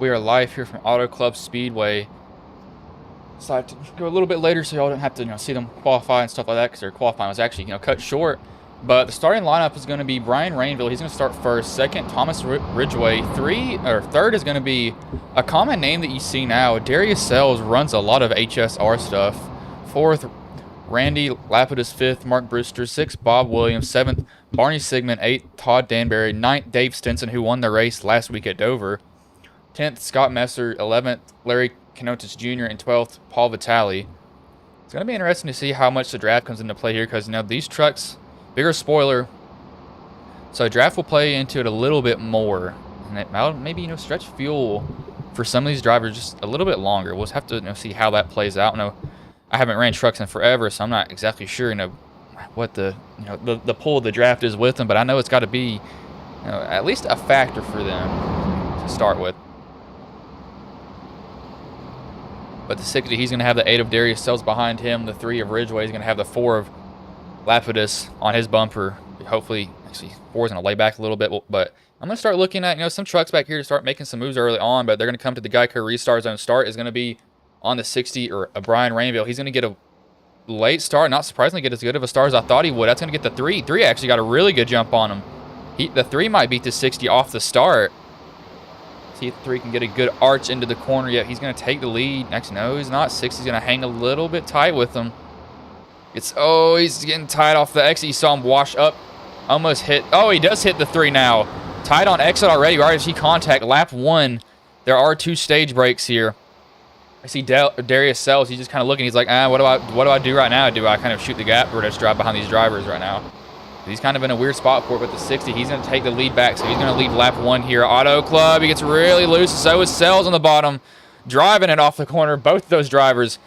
We are live here from Auto Club Speedway. Decided to go a little bit later so y'all don't have to, see them qualify and stuff like that, because their qualifying was actually, cut short. But the starting lineup is going to be Brian Rainville. He's going to start first. Second, Thomas Ridgway. Third is going to be a common name that you see now. Darius Sells runs a lot of HSR stuff. Fourth, Randy Lapidus. Fifth, Mark Brewster. Sixth, Bob Williams. Seventh, Barney Sigmund. Eighth, Todd Danbury. Ninth, Dave Stinson, who won the race last week at Dover. 10th, Scott Messer. 11th, Larry Canotis Jr. And 12th, Paul Vitale. It's going to be interesting to see how much the draft comes into play here, because these trucks, bigger spoiler, so draft will play into it a little bit more, and it might maybe stretch fuel for some of these drivers just a little bit longer. We'll just have to see how that plays out. I haven't ran trucks in forever, so I'm not exactly sure what the pull of the draft is with them, but I know it's got to be at least a factor for them to start with. But the 60, he's going to have the 8 of Darius Sells behind him. The 3 of Ridgway. He's going to have the 4 of Lapidus on his bumper. Hopefully, actually, 4 is going to lay back a little bit. But I'm going to start looking at, some trucks back here to start making some moves early on. But they're going to come to the Geico Restart Zone. Start is going to be on the 60, or a Brian Rainville. He's going to get a late start. Not surprisingly, get as good of a start as I thought he would. That's going to get the 3. 3 actually got a really good jump on him. The 3 might beat the 60 off the start. See if 3 can get a good arch into the corner. Yet he's going to take the lead. Next, no, he's not. 60's going to hang a little bit tight with him. He's getting tight off the exit. You saw him wash up. Almost hit. Oh, he does hit the 3 now. Tight on exit already. We already see contact. Lap 1. There are 2 stage breaks here. I see Darius Sells. He's just kind of looking. He's like, what do I do right now? Do I kind of shoot the gap, or just drive behind these drivers right now? He's kind of in a weird spot for it, but the 60, he's going to take the lead back, so he's going to lead lap 1 here. Auto Club, he gets really loose, so is Sells on the bottom, driving it off the corner. Both of those drivers,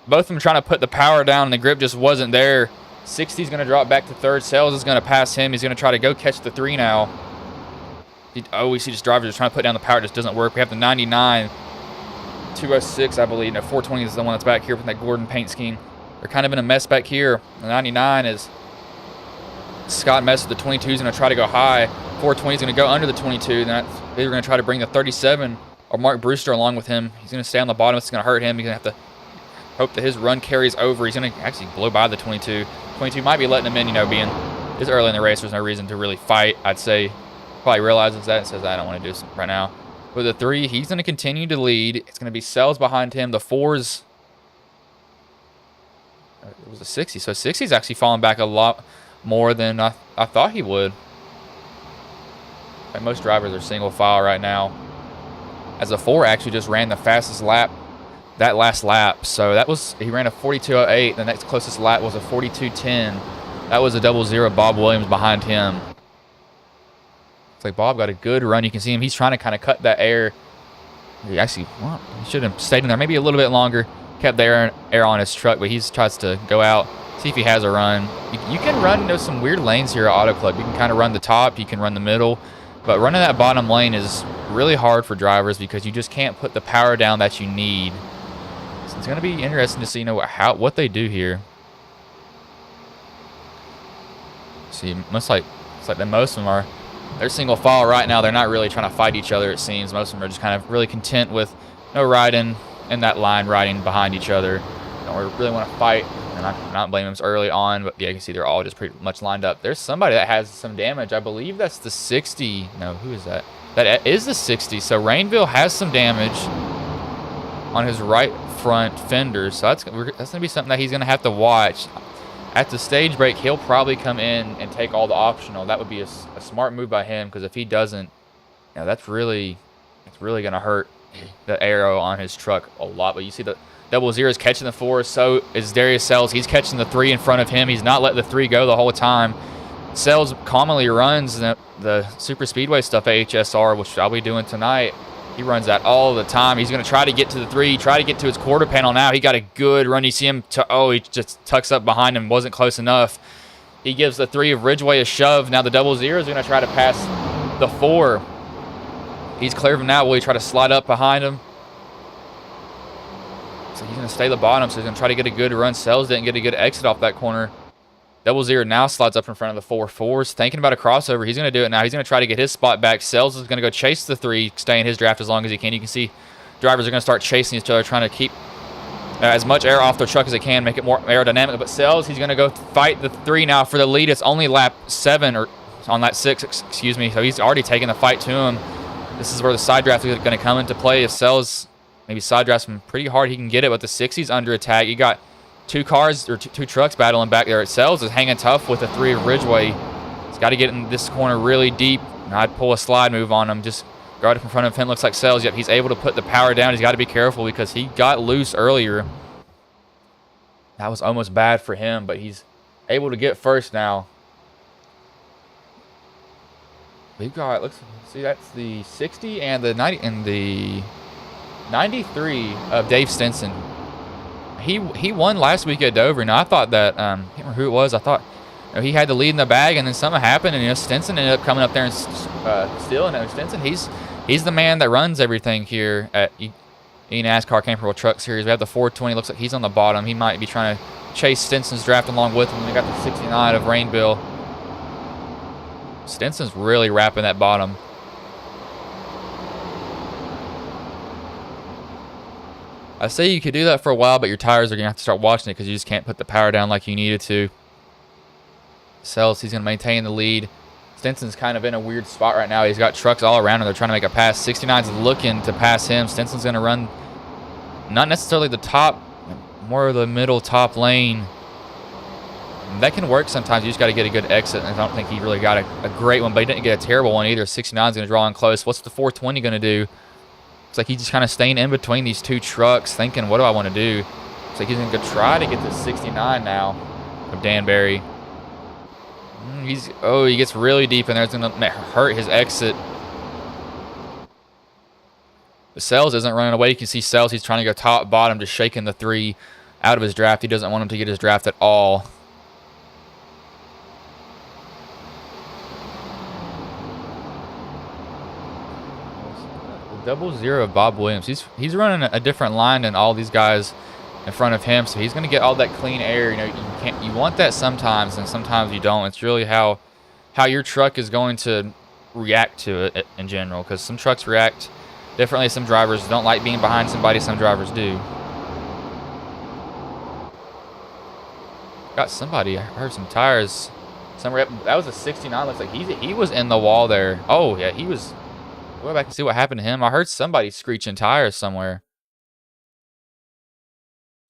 both of them trying to put the power down, and the grip just wasn't there. 60's going to drop back to third. Sells is going to pass him. He's going to try to go catch the 3 now. We see just drivers just trying to put down the power. It just doesn't work. We have the 99, 206, I believe. No, 420 is the one that's back here from that Gordon paint scheme. They're kind of in a mess back here. The 99 is Scott Messer. The 22 is going to try to go high. 420 is going to go under the 22. Then they're going to try to bring the 37 or Mark Brewster along with him. He's going to stay on the bottom. It's going to hurt him. He's going to have to hope that his run carries over. He's going to actually blow by the 22. 22 might be letting him in, being this early in the race. There's no reason to really fight, I'd say. Probably realizes that and says, I don't want to do this right now. With the 3, he's going to continue to lead. It's going to be Sells behind him. The 4's, it was a 60. So 60's actually falling back a lot more than I thought he would. Like most drivers are single file right now, as a 4 actually just ran the fastest lap that last lap. So he ran a 42.08. The next closest lap was a 42.10. That was a 00 Bob Williams behind him. It's like Bob got a good run. You can see him. He's trying to kind of cut that air. He should have stayed in there maybe a little bit longer. Kept the air on his truck, but he tries to go out, see if he has a run. You can run some weird lanes here at Auto Club. You can kind of run the top, you can run the middle, but running that bottom lane is really hard for drivers because you just can't put the power down that you need. So it's going to be interesting to see what they do here. See, it's like that most of them they're single file right now. They're not really trying to fight each other, it seems. Most of them are just kind of really content with no riding in that line, riding behind each other. Don't really want to fight. And I'm not blaming them early on, but yeah, you can see they're all just pretty much lined up. There's somebody that has some damage. I believe that's the 60. No, who is that? That is the 60. So Rainville has some damage on his right front fender. So that's going to be something that he's going to have to watch. At the stage break, he'll probably come in and take all the optional. That would be a smart move by him, because if he doesn't, it's really going to hurt the aero on his truck a lot. But you see the 00 is catching the 4, so is Darius Sells. He's catching the 3 in front of him. He's not letting the 3 go the whole time. Sells commonly runs the super speedway stuff at HSR, which I'll be doing tonight. He runs that all the time. He's going to try to get to the 3, try to get to his quarter panel now. He got a good run. You see him, he just tucks up behind him. Wasn't close enough. He gives the 3 of Ridgway a shove. Now the 00 is going to try to pass the 4. He's clear of him now. Will he try to slide up behind him? So he's going to stay the bottom, so he's going to try to get a good run. Sells didn't get a good exit off that corner. Double Zero now slides up in front of the 4. Four's thinking about a crossover. He's going to do it now. He's going to try to get his spot back. Sells is going to go chase the 3, stay in his draft as long as he can. You can see drivers are going to start chasing each other, trying to keep as much air off their truck as they can, make it more aerodynamic. But Sells, he's going to go fight the 3 now for the lead. It's only lap 7 or on that 6, excuse me. So he's already taking the fight to him. This is where the side draft is going to come into play. If Sells maybe side drafts him pretty hard, he can get it. But the 60's under attack. You got 2 cars or two trucks battling back there. Sells is hanging tough with the 3 of Ridgeway. He's got to get in this corner really deep. And I'd pull a slide move on him. Just guard up in front of him. Looks like Sells. Yep, he's able to put the power down. He's got to be careful because he got loose earlier. That was almost bad for him, but he's able to get first now. We've got, let's see, that's the 60 and the 90 and the 93 of Dave Stinson. He won last week at Dover. Now I thought that I can't remember who it was. I thought he had the lead in the bag, and then something happened, and Stinson ended up coming up there and stealing it. Stinson, he's the man that runs everything here at eNascar Camper World Truck Series. We have the 420. Looks like he's on the bottom. He might be trying to chase Stinson's draft along with him. We got the 69 of Rainbill. Stinson's really wrapping that bottom. I say you could do that for a while, but your tires are going to have to start watching it because you just can't put the power down like you needed to. Sells, he's going to maintain the lead. Stinson's kind of in a weird spot right now. He's got trucks all around him. They're trying to make a pass. 69's looking to pass him. Stinson's going to run not necessarily the top, more of the middle top lane. That can work sometimes. You just got to get a good exit. And I don't think he really got a great one, but he didn't get a terrible one either. 69's going to draw in close. What's the 420 going to do? It's like he's just kind of staying in between these 2 trucks thinking, what do I want to do? It's like he's going to try to get to 69 now of Danbury. He gets really deep in there. It's going to hurt his exit. The Sells isn't running away. You can see Sells, he's trying to go top, bottom, just shaking the 3 out of his draft. He doesn't want him to get his draft at all. Double Zero of Bob Williams. He's running a different line than all these guys in front of him, so he's going to get all that clean air. You know, you want that sometimes, and sometimes you don't. It's really how your truck is going to react to it in general, because some trucks react differently. Some drivers don't like being behind somebody. Some drivers do. Got somebody. I heard some tires. That was a 69. Looks like he was in the wall there. Oh yeah, he was. Go back and see what happened to him. I heard somebody screeching tires somewhere.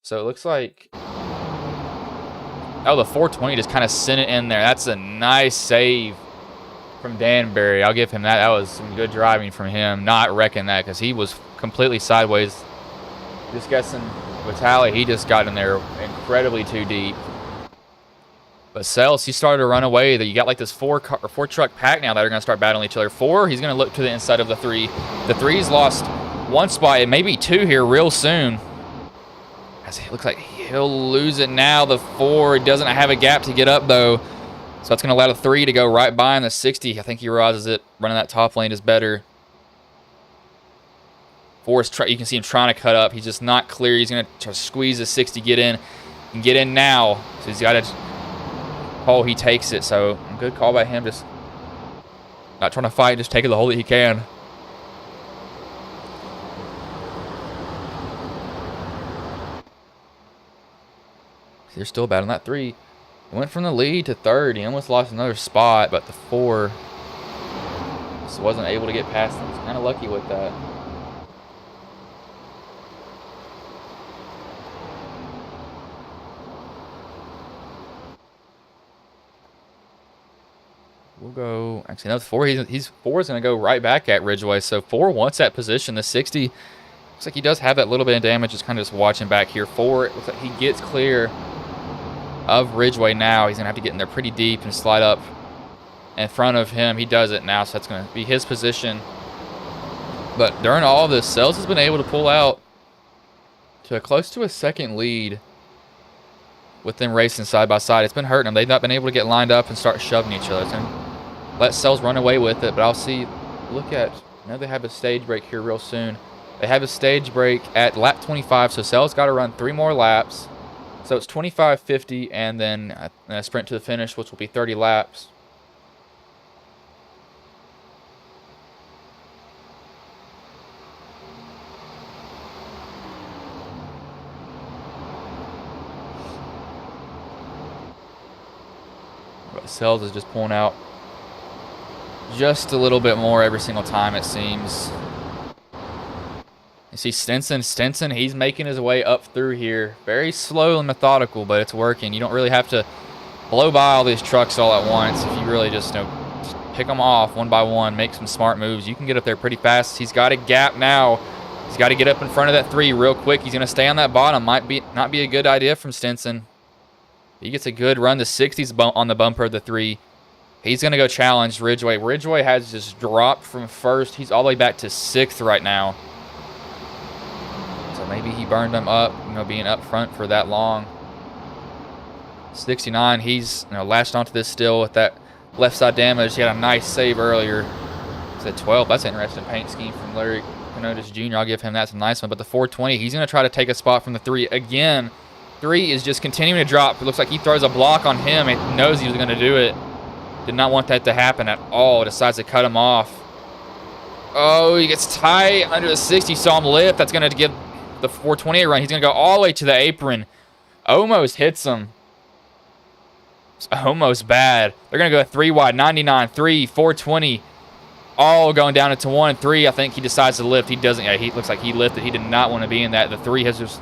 So it looks like, oh, the 420 just kind of sent it in there. That's a nice save from Danbury. I'll give him that. That was some good driving from him, not wrecking that, because he was completely sideways. Just guessing Vitale, he just got in there incredibly too deep. But Sells, he started to run away. That you got like this 4 truck pack now that are going to start battling each other. 4, he's going to look to the inside of the 3. The 3's lost 1 spot. It may be 2 here real soon. As it looks like he'll lose it now. The 4 doesn't have a gap to get up though, so that's going to allow the 3 to go right by him. The 60, I think he realizes it. Running that top lane is better. 4 is you can see him trying to cut up. He's just not clear. He's going to try to squeeze the 60, get in, and get in now. So he's got to. Oh, he takes it, so good call by him. Just not trying to fight, just taking the hole that he can. They're still battling that 3. He went from the lead to 3rd. He almost lost another spot, but the 4 just wasn't able to get past him. He's kind of lucky with that. We'll go, actually, no, 4. He's 4 is going to go right back at Ridgeway. So 4 wants that position. The 60 looks like he does have that little bit of damage. Just kind of just watching back here. 4, it looks like he gets clear of Ridgeway now. He's going to have to get in there pretty deep and slide up in front of him. He does it now, so that's going to be his position. But during all of this, Sells has been able to pull out to close to a 2nd lead with them racing side by side. It's been hurting them. They've not been able to get lined up and start shoving each other. So let Sells run away with it, but I'll see. Look at, I know they have a stage break here real soon. They have a stage break at lap 25, so Sells got to run 3 more laps. So it's 25:50, and then a sprint to the finish, which will be 30 laps. But Sells is just pulling out just a little bit more every single time, it seems. You see Stinson, he's making his way up through here. Very slow and methodical, but it's working. You don't really have to blow by all these trucks all at once. If you really just pick them off one by one, make some smart moves, you can get up there pretty fast. He's got a gap now. He's got to get up in front of that 3 real quick. He's going to stay on that bottom. Might not be a good idea from Stinson. He gets a good run. The 60s on the bumper of the 3. He's going to go challenge Ridgeway. Ridgeway has just dropped from first. He's all the way back to 6th right now. So maybe he burned him up, being up front for that long. 69, he's latched onto this still with that left side damage. He had a nice save earlier. He's at 12. That's an interesting paint scheme from Larry Canotis Jr. I'll give him that's a nice one. But the 420, he's going to try to take a spot from the 3 again. 3 is just continuing to drop. It looks like he throws a block on him. He knows he was going to do it. Did not want that to happen at all. Decides to cut him off. Oh, he gets tight under the 60. Saw him lift. That's going to give the 420 a run. He's going to go all the way to the apron. Almost hits him. It's almost bad. They're going to go 3 wide. 99, 3, 420. All going down into 1 and 3. I think he decides to lift. He doesn't. Yeah, he looks like he lifted. He did not want to be in that. The 3 has just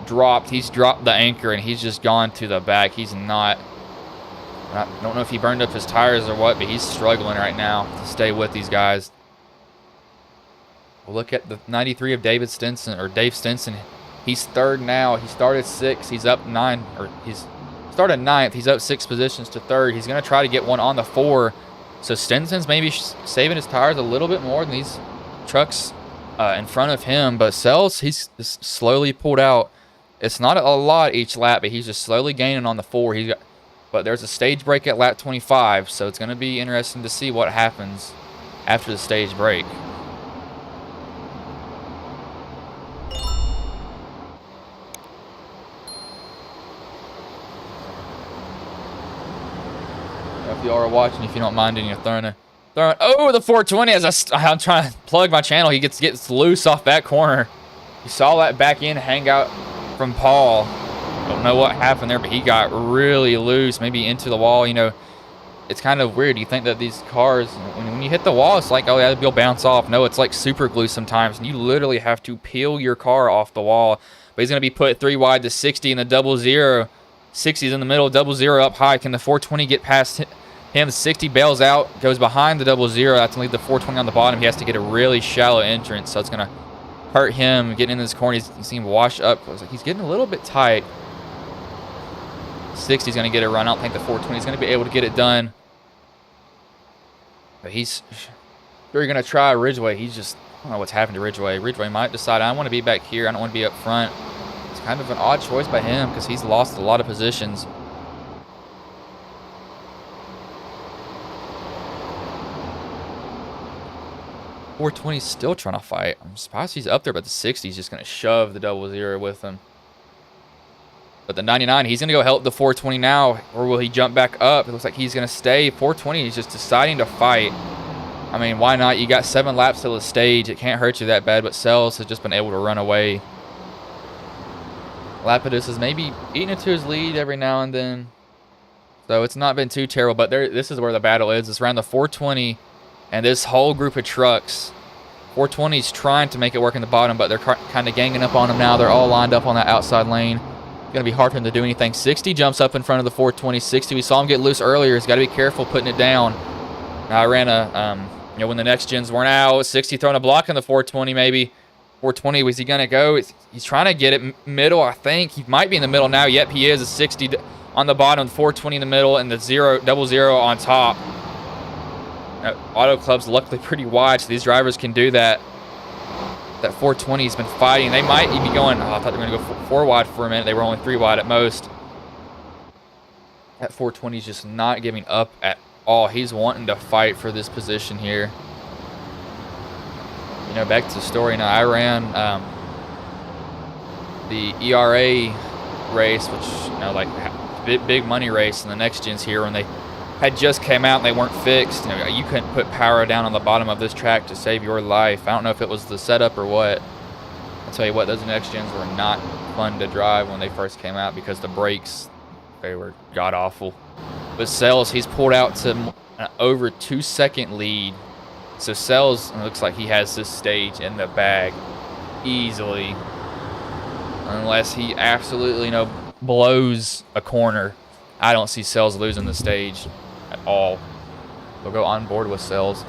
dropped. He's dropped the anchor, and he's just gone to the back. He's not. I don't know if he burned up his tires or what, but he's struggling right now to stay with these guys. We'll look at the 93 of Dave Stinson. He's 3rd now. He started 6th. He's up 9, or he's started 9th. He's up 6 positions to 3rd. He's going to try to get one on the 4. So Stinson's maybe saving his tires a little bit more than these trucks in front of him. But Sells, he's just slowly pulled out. It's not a lot each lap, but he's just slowly gaining on the 4. But there's a stage break at lap 25, so it's going to be interesting to see what happens after the stage break. If you are watching, if you don't mind, and you're throwing. Oh, the 420! As I'm trying to plug my channel, he gets loose off that corner. You saw that back end hang out from Paul. Don't know what happened there, but he got really loose, maybe into the wall. It's kind of weird. You think that these cars, when you hit the wall, it's like, oh yeah, it'll bounce off. No, it's like super glue sometimes, and you literally have to peel your car off the wall. But he's going to be put 3 wide to 60 in the 00. 60's in the middle, 00 up high. Can the 420 get past him? 60 bails out, goes behind the 00. That's going to leave the 420 on the bottom. He has to get a really shallow entrance, so it's going to hurt him getting in this corner. He's seen wash up. He's getting a little bit tight. 60's going to get a run. I don't think the 420 is going to be able to get it done. But he's sure going to try Ridgeway. I don't know what's happened to Ridgeway. Ridgeway might decide, I want to be back here. I don't want to be up front. It's kind of an odd choice by him because he's lost a lot of positions. .420's still trying to fight. I'm surprised he's up there, but the 60's just going to shove the 00 with him. But the 99, he's going to go help the 420 now, or will he jump back up? It looks like he's going to stay. 420 is just deciding to fight. I mean, why not? You got 7 laps till the stage. It can't hurt you that bad, but Sells has just been able to run away. Lapidus is maybe eating into his lead every now and then. So it's not been too terrible, but this is where the battle is. It's around the 420 and this whole group of trucks. 420's trying to make it work in the bottom, but they're kind of ganging up on him now. They're all lined up on that outside lane. Going to be hard for him to do anything. 60 jumps up in front of the 420. 60, we saw him get loose earlier. He's got to be careful putting it down. Now I ran when the next gens weren't out, 60 throwing a block on the 420 maybe. 420, was he going to go? He's trying to get it middle, I think. He might be in the middle now. Yep, he is. A 60 on the bottom, 420 in the middle, and the 00 on top. Auto Club's luckily pretty wide, so these drivers can do that. That 420 has been fighting. They might be going, I thought they were going to go 4 wide for a minute. They were only 3 wide at most. That 420 is just not giving up at all. He's wanting to fight for this position here. Back to the story. Now, I ran the ERA race, which, you know, like big money race, and the next gens here when they had just came out and they weren't fixed. You know, you couldn't put power down on the bottom of this track to save your life. I don't know if it was the setup or what. I'll tell you what, those next gens were not fun to drive when they first came out because the brakes, they were god awful. But Sells, he's pulled out to an over 2-second lead. So Sells, it looks like he has this stage in the bag easily, unless he absolutely, you know, blows a corner. I don't see Sells losing the stage at all. We'll go on board with Sells.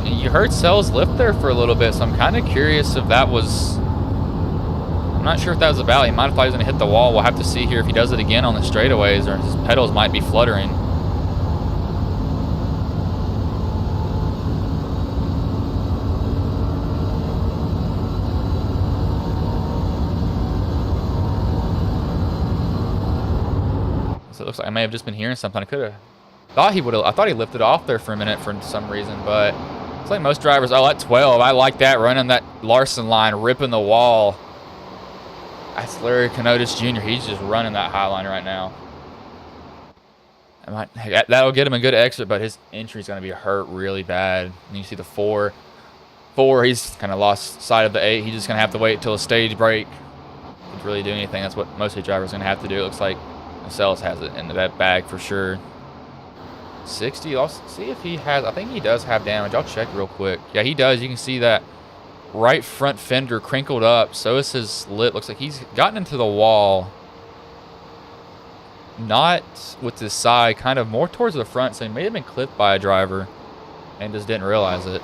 You heard Sells lift there for a little bit, so I'm kind of curious if that was... I'm not sure if that was about. He might have thought he was going to hit the wall. We'll have to see here if he does it again on the straightaways, or his pedals might be fluttering. So it looks like I may have just been hearing something. I could have thought he would have. I thought he lifted off there for a minute for some reason, but it's like most drivers. Oh, at 12, I like that, running that Larson line, ripping the wall. That's Larry Canotis Jr. He's just running that high line right now. That'll get him a good exit, but his entry's going to be hurt really bad. And you see the 4, he's kind of lost sight of the 8. He's just going to have to wait until a stage break to really do anything. That's what most of the drivers are going to have to do. It looks like Sells has it in that bag for sure. 60. I'll see if he has. I think he does have damage. I'll check real quick. Yeah, he does. You can see that right front fender crinkled up. So is his lip. Looks like he's gotten into the wall. Not with his side, kind of more towards the front. So he may have been clipped by a driver and just didn't realize it.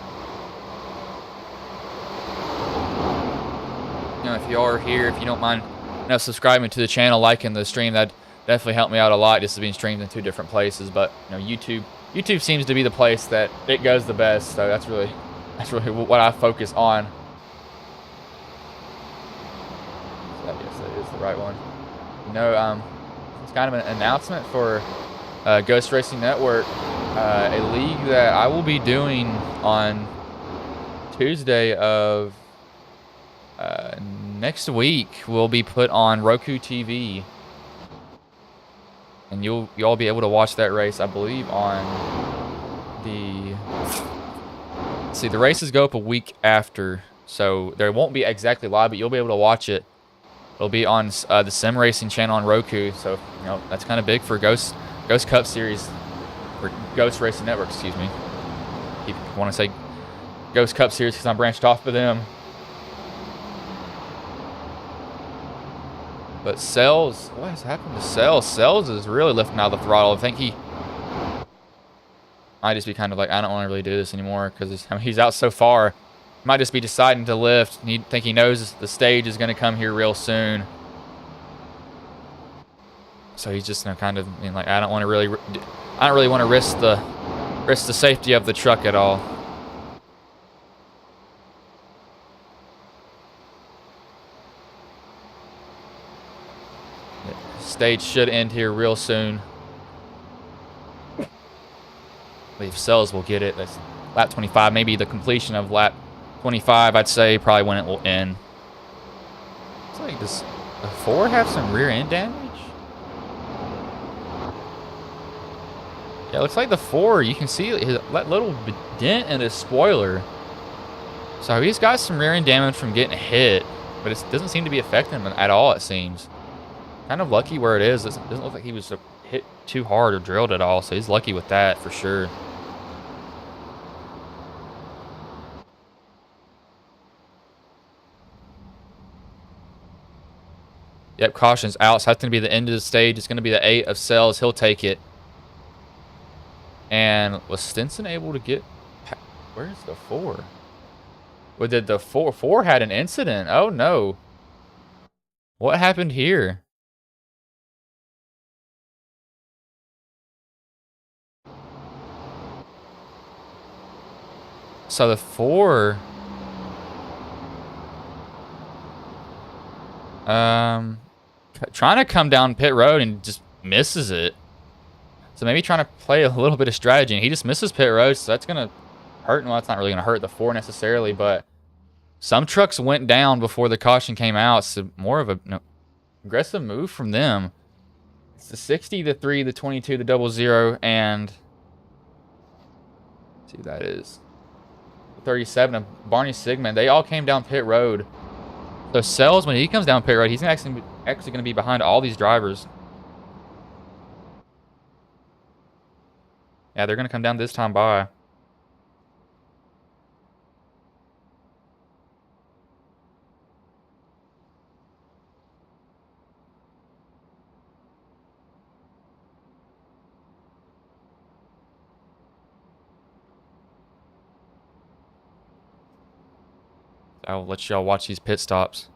You know, if you are here, if you don't mind, you know, subscribing to the channel, liking the stream, that definitely helped me out a lot. Just being streamed in 2 different places, but you know, YouTube seems to be the place that it goes the best. So that's really what I focus on. So I guess that is the right one. You know, it's kind of an announcement for Ghost Racing Network, a league that I will be doing on Tuesday of next week. Will be put on Roku TV. And you'll be able to watch that race, I believe, on the... See, the races go up a week after, so there won't be exactly live, but you'll be able to watch it. It'll be on the Sim Racing channel on Roku, so you know that's kind of big for Ghost Cup Series, or Ghost Racing Network, excuse me. If you want to say Ghost Cup Series because I'm branched off of them. But Sells, what has happened to Sells? Sells is really lifting out of the throttle. I think he might just be kind of like, I don't want to really do this anymore because he's out so far. He might just be deciding to lift. I think he knows the stage is going to come here real soon. So he's just, you know, kind of being like, I don't really want to risk the safety of the truck at all. Stage should end here real soon. I believe Sells will get it. That's lap 25, maybe the completion of lap 25, I'd say, probably when it will end. It's like, does the 4 have some rear end damage? Yeah, it looks like the 4, you can see that little dent in his spoiler. So he's got some rear end damage from getting hit, but it doesn't seem to be affecting him at all, it seems. Kind of lucky where it is. It doesn't look like he was hit too hard or drilled at all, so he's lucky with that for sure. Yep, caution's out, so that's going to be the end of the stage. It's going to be the 8 of Sells. He'll take it. And was Stinson able to get... Where's the 4? Well, did the 4 had an incident? Oh, no. What happened here? So the 4... Trying to come down pit road and just misses it. So maybe trying to play a little bit of strategy, and he just misses pit road, so that's going to hurt. Well, that's not really going to hurt the 4 necessarily, but some trucks went down before the caution came out, so more of a aggressive move from them. It's the 60, the 3, the 22, the 00, and let's see who that is. 37 of Barney Sigmund. They all came down pit road. So Sells, when he comes down pit road, he's actually going to be behind all these drivers. Yeah, they're going to come down this time by. I'll let y'all watch these pit stops.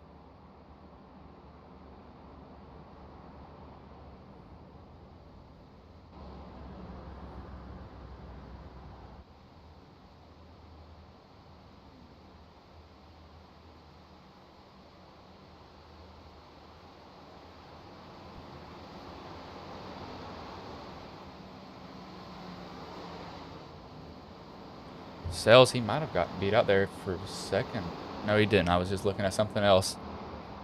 Sells, he might have got beat out there for a second. No, he didn't. I was just looking at something else.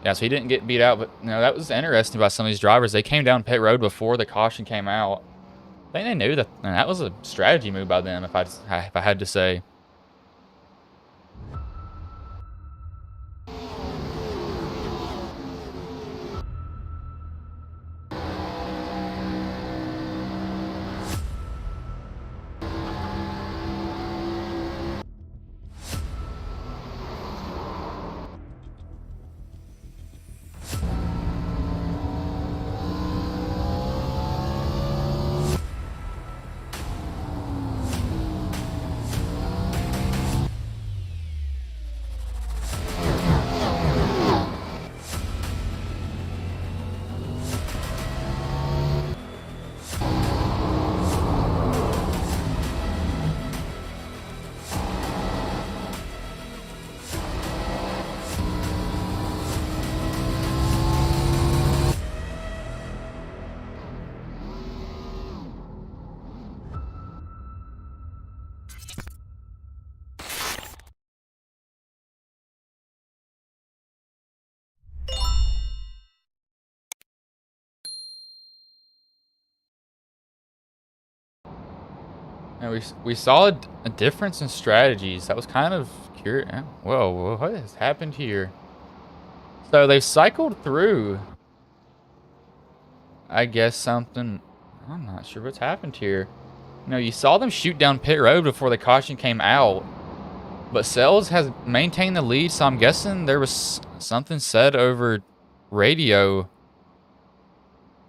Yeah, so he didn't get beat out, but that was interesting about some of these drivers. They came down pit road before the caution came out. I think they knew that, and that was a strategy move by them, if I had to say. And we saw a difference in strategies. That was kind of curious. Whoa, what has happened here? So they've cycled through. I guess something. I'm not sure what's happened here. You saw them shoot down pit road before the caution came out. But Sells has maintained the lead, so I'm guessing there was something said over radio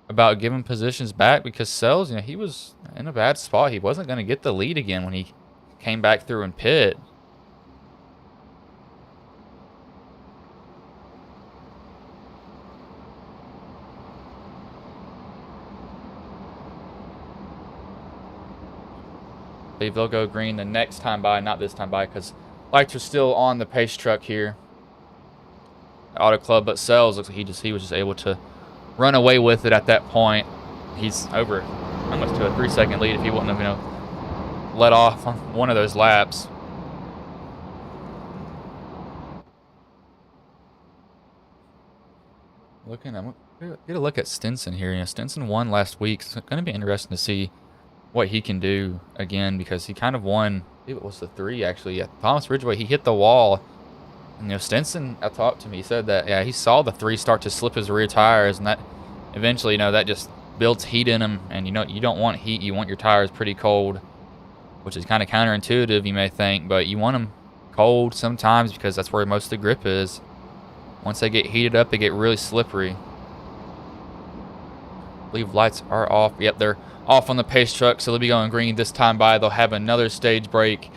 about giving positions back, because Sells, he was in a bad spot. He wasn't going to get the lead again when he came back through in pit. I believe they'll go green the next time by, not this time by, because lights are still on the pace truck here at Auto Club. But Sells looks like he was just able to run away with it at that point. He's over almost to a 3-second lead if he wouldn't have, let off on one of those laps. Get a look at Stinson here. Stinson won last week. It's going to be interesting to see what he can do again, because he kind of won. I believe it was the 3 actually. Yeah, Thomas Ridgeway, he hit the wall. And, Stinson, talked to me, he said that he saw the 3 start to slip his rear tires, and that eventually, that just builds heat in them. And you don't want heat. You want your tires pretty cold, which is kind of counterintuitive, you may think, but you want them cold sometimes because that's where most of the grip is. Once they get heated up, they get really slippery. I believe lights are off. Yep, they're off on the pace truck, so they'll be going green this time by. They'll have another stage break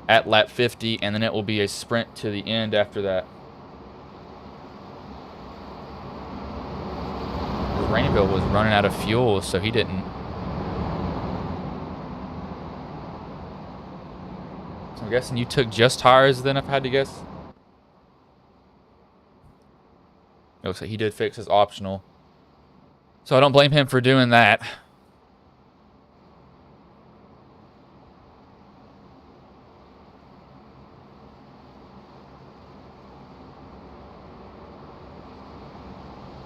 at lap 50, and then it will be a sprint to the end after that. Rainville was running out of fuel, so he didn't. So I'm guessing you took just tires then, if I had to guess? It looks like he did fix his optional. So I don't blame him for doing that.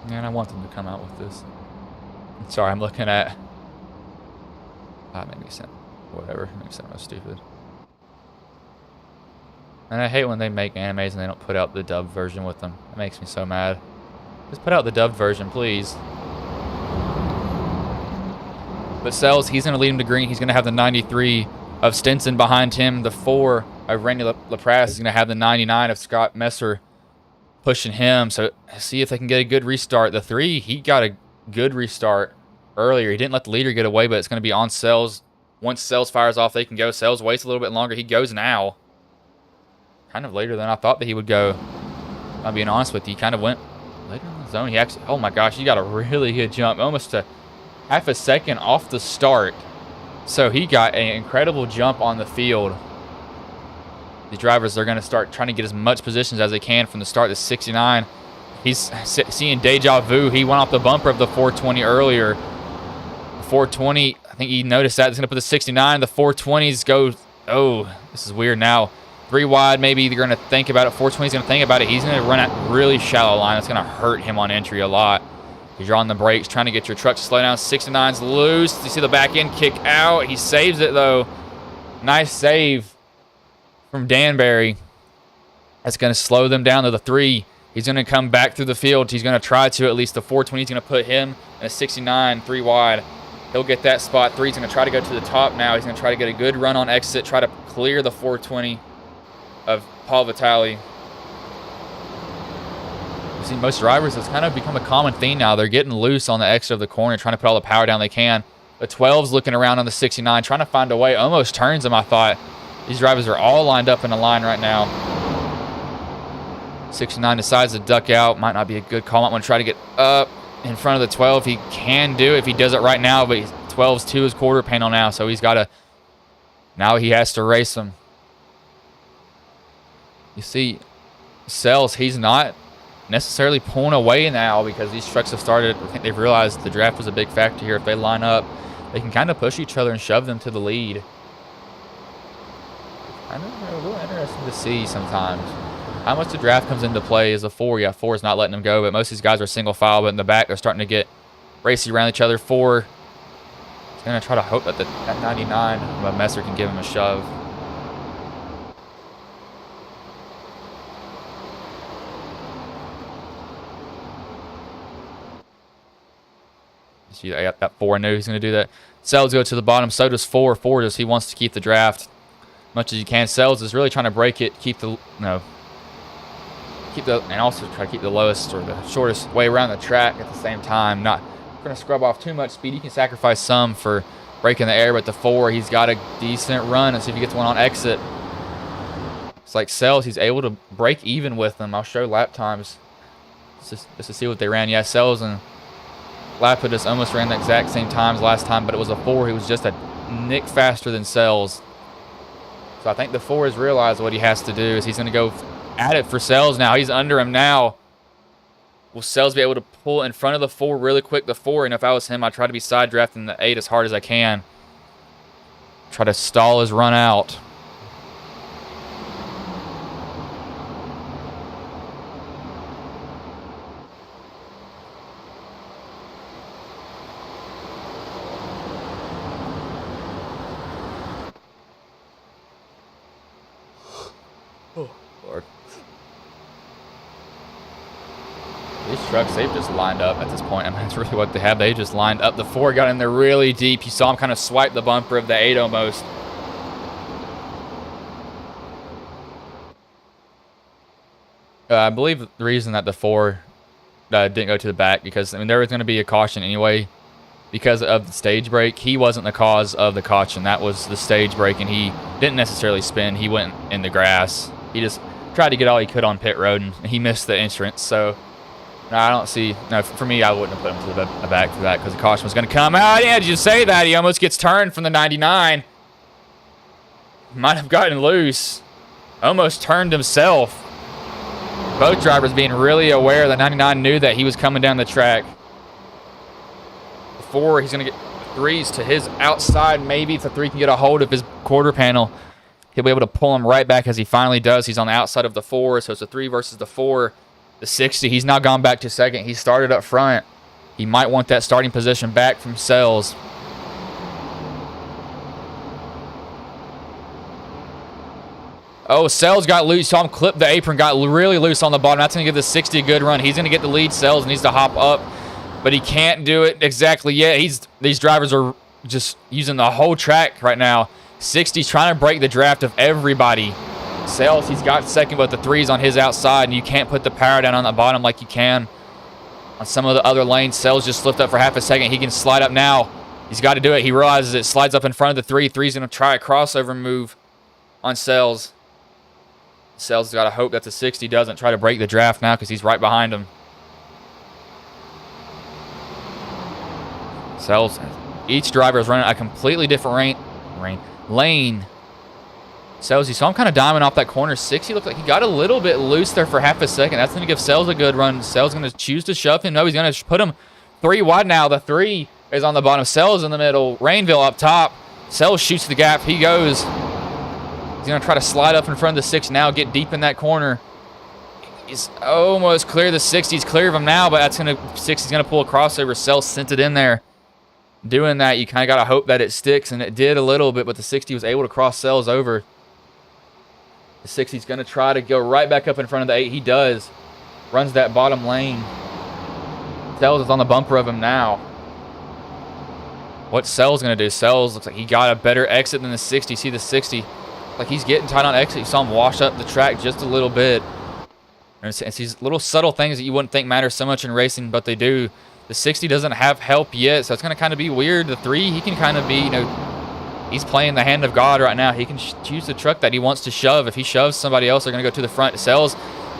Man, I want them to come out with this. Sorry, I'm looking at... maybe some... whatever. Maybe something stupid. And I hate when they make animes and they don't put out the dubbed version with them. It makes me so mad. Just put out the dubbed version, please. But Sells, he's going to lead him to green. He's going to have the 93 of Stinson behind him. The 4 of Randy LaPrasse is going to have the 99 of Scott Messer pushing him. So see if they can get a good restart. The 3, he got a good restart earlier. He didn't let the leader get away, but it's going to be on Sells. Once Sells fires off, they can go. Sells waits a little bit longer. He goes now. Kind of later than I thought that he would go. I'm being honest with you. He kind of went later in the zone. He actually, oh my gosh, he got a really good jump. Almost a half a second off the start. So he got an incredible jump on the field. The drivers are going to start trying to get as much positions as they can from the start. The 69. He's seeing deja vu. He went off the bumper of the 420 earlier. The 420, I think he noticed that. He's going to put the 69. The 420s go, oh, this is weird now. 3 wide, maybe they're going to think about it. 420's going to think about it. He's going to run at really shallow line. It's going to hurt him on entry a lot. He's on the brakes, trying to get your truck to slow down. 69's loose. You see the back end kick out. He saves it, though. Nice save from Danbury. That's going to slow them down to the 3. He's going to come back through the field. He's going to try to. At least the 420 is going to put him in a 69, 3 wide. He'll get that spot. 3's going to try to go to the top now. He's going to try to get a good run on exit, try to clear the 420 of Paul Vitale. You see, most drivers, it's kind of become a common theme now. They're getting loose on the exit of the corner, trying to put all the power down they can. The 12's looking around on the 69, trying to find a way. Almost turns him, I thought. These drivers are all lined up in a line right now. 69 decides to duck out. Might not be a good call. Might want to try to get up in front of the 12. He can do it if he does it right now, but 12's to his quarter panel now, so he's got to... Now he has to race him. You see, Sells, he's not necessarily pulling away now because these trucks have started. I think they've realized the draft was a big factor here. If they line up, they can kind of push each other and shove them to the lead. I know, a little interesting to see sometimes. How much the draft comes into play is a 4. Yeah, 4 is not letting them go, but most of these guys are single file, but in the back, they're starting to get racy around each other. 4 is going to try to hope that that 99 of Messer can give him a shove. See, that 4, I knew he's going to do that. Sells go to the bottom, so does 4. 4 does, he wants to keep the draft as much as he can. Sells is really trying to break it, keep the, and also try to keep the lowest or the shortest way around the track at the same time. Not going to scrub off too much speed. You can sacrifice some for breaking the air, but the 4, he's got a decent run. And see if he gets one on exit. It's like Sells, he's able to break even with them. I'll show lap times just to see what they ran. Yeah, Sells and Lapidus almost ran the exact same times last time, but it was a 4. He was just a nick faster than Sells. So I think the 4 has realized what he has to do is he's going to go at it for Sells now. He's under him now. Will Sells be able to pull in front of the 4 really quick? The 4, and if I was him, I'd try to be side drafting the 8 as hard as I can. Try to stall his run out. Oh, Lord. These trucks, they've just lined up at this point. I mean, that's really what they have. They just lined up. The 4 got in there really deep. You saw him kind of swipe the bumper of the 8 almost. I believe the reason that the 4 didn't go to the back, because I mean there was going to be a caution anyway because of the stage brake. He wasn't the cause of the caution. That was the stage brake, and he didn't necessarily spin. He went in the grass. He just tried to get all he could on pit road, and he missed the entrance. So no, I don't see. No, for me, I wouldn't have put him to the back for that because the caution was going to come out. Yeah, did you say that? He almost gets turned from the 99. Might have gotten loose. Almost turned himself. Both drivers being really aware that 99 knew that he was coming down the track. The 4, he's going to get the 3s to his outside. Maybe if the 3 can get a hold of his quarter panel, he'll be able to pull him right back as he finally does. He's on the outside of the 4, so it's a 3 versus the 4. The 60, he's now gone back to second. He started up front. He might want that starting position back from Sells. Oh, Sells got loose. Saw him clip the apron, got really loose on the bottom. That's going to give the 60 a good run. He's going to get the lead. Sells needs to hop up, but he can't do it exactly yet. These drivers are just using the whole track right now. 60's trying to break the draft of everybody. Sells, he's got second, but the 3's on his outside, and you can't put the power down on the bottom like you can on some of the other lanes. Sells just slipped up for half a second. He can slide up now. He's got to do it. He realizes it. Slides up in front of the 3. 3's going to try a crossover move on Sells. Sells has got to hope that the 60 doesn't try to break the draft now because he's right behind him. Sells, each driver is running a completely different lane. Sells, you saw him kind of diamond off that corner. 60 looked like he got a little bit loose there for half a second. That's going to give Sells a good run. Sells going to choose to shove him. No, he's going to put him 3 wide now. The 3 is on the bottom. Sells in the middle. Rainville up top. Sells shoots the gap. He goes. He's going to try to slide up in front of the 6 now, get deep in that corner. He's almost clear. The 60's clear of him now, but that's going to 60's going to pull a crossover. Sells sent it in there. Doing that, you kind of got to hope that it sticks, and it did a little bit, but the 60 was able to cross Sells over. The 60's going to try to go right back up in front of the 8. He does. Runs that bottom lane. Sells is on the bumper of him now. What's Sells going to do? Sells looks like he got a better exit than the 60. See the 60? Like he's getting tight on exit. You saw him wash up the track just a little bit. And it's these little subtle things that you wouldn't think matter so much in racing, but they do. The 60 doesn't have help yet, so it's going to kind of be weird. The 3, he can kind of be, he's playing the hand of God right now. He can choose the truck that he wants to shove. If he shoves somebody else, they're going to go to the front. Sells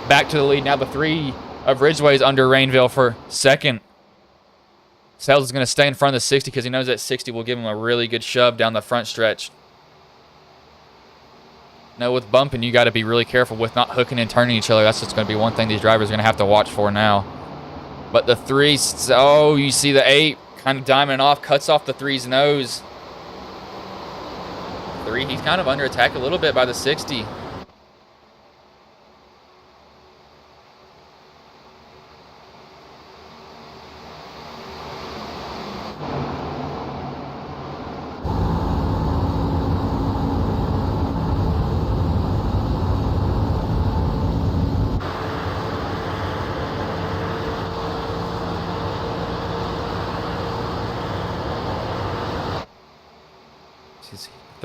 back to the lead. Now the 3 of Ridgeway is under Rainville for second. Sells is going to stay in front of the 60 because he knows that 60 will give him a really good shove down the front stretch. No, with bumping, you got to be really careful with not hooking and turning each other. That's just going to be one thing these drivers are going to have to watch for now. But the 3, oh, you see the 8 kind of diamond off, cuts off the 3's nose. 3, he's kind of under attack a little bit by the 60.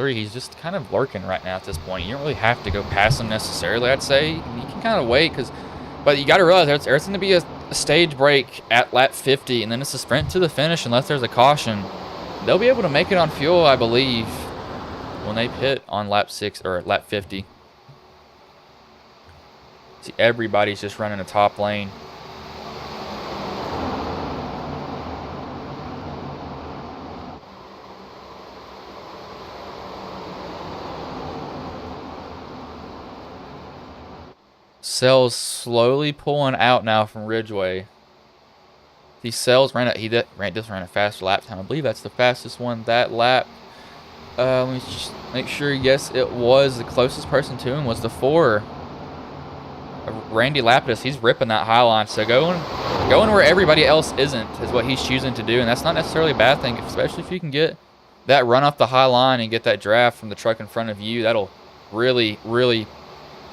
He's just kind of lurking right now at this point. You don't really have to go past him necessarily, I'd say. You can kind of wait, but you got to realize there's going to be a stage break at lap 50, and then it's a sprint to the finish unless there's a caution. They'll be able to make it on fuel, I believe, when they pit on lap 6 or lap 50. See, everybody's just running a top lane. Sells slowly pulling out now from Ridgeway. These Sells ran a faster lap time. I believe that's the fastest one that lap. Let me just make sure. Yes, it was. The closest person to him was the 4. Randy Lapidus. He's ripping that high line. So going where everybody else isn't is what he's choosing to do, and that's not necessarily a bad thing, especially if you can get that run off the high line and get that draft from the truck in front of you. That'll really, really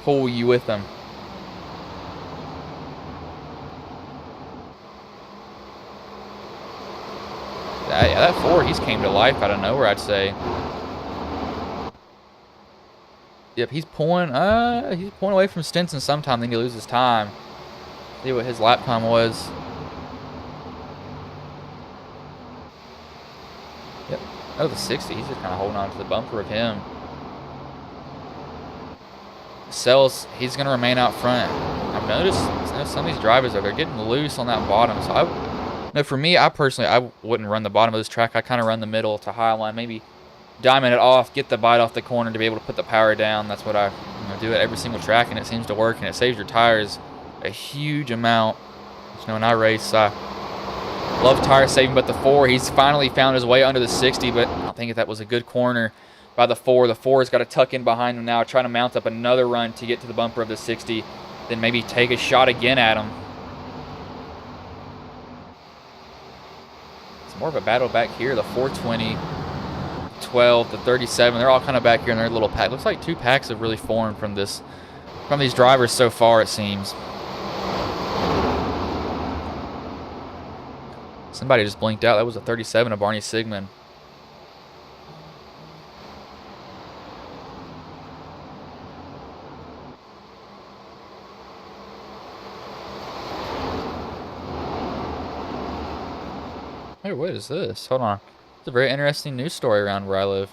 pull you with them. Yeah, that 4, he's came to life out of nowhere, I'd say. Yep, he's pulling away from Stinson sometime, then he loses time. See what his lap time was. Yep. Oh, the 60, he's just kind of holding on to the bumper of him. Sells, he's going to remain out front. I've noticed some of these drivers, they're getting loose on that bottom, so for me, I wouldn't run the bottom of this track. I kind of run the middle to high line, maybe diamond it off, get the bite off the corner to be able to put the power down. That's what I do at every single track, and it seems to work, and it saves your tires a huge amount. You know, when I race, I love tire saving, but the 4, he's finally found his way under the 60, but I don't think that was a good corner by the 4. The 4's got to tuck in behind him now, trying to mount up another run to get to the bumper of the 60, then maybe take a shot again at him. It's more of a battle back here. The 420, 12, the 37, they're all kind of back here in their little pack. Looks like 2 packs have really formed from these drivers so far, it seems. Somebody just blinked out. That was a 37 of Barney Sigmund. Hey, what is this? Hold on. It's a very interesting news story around where I live.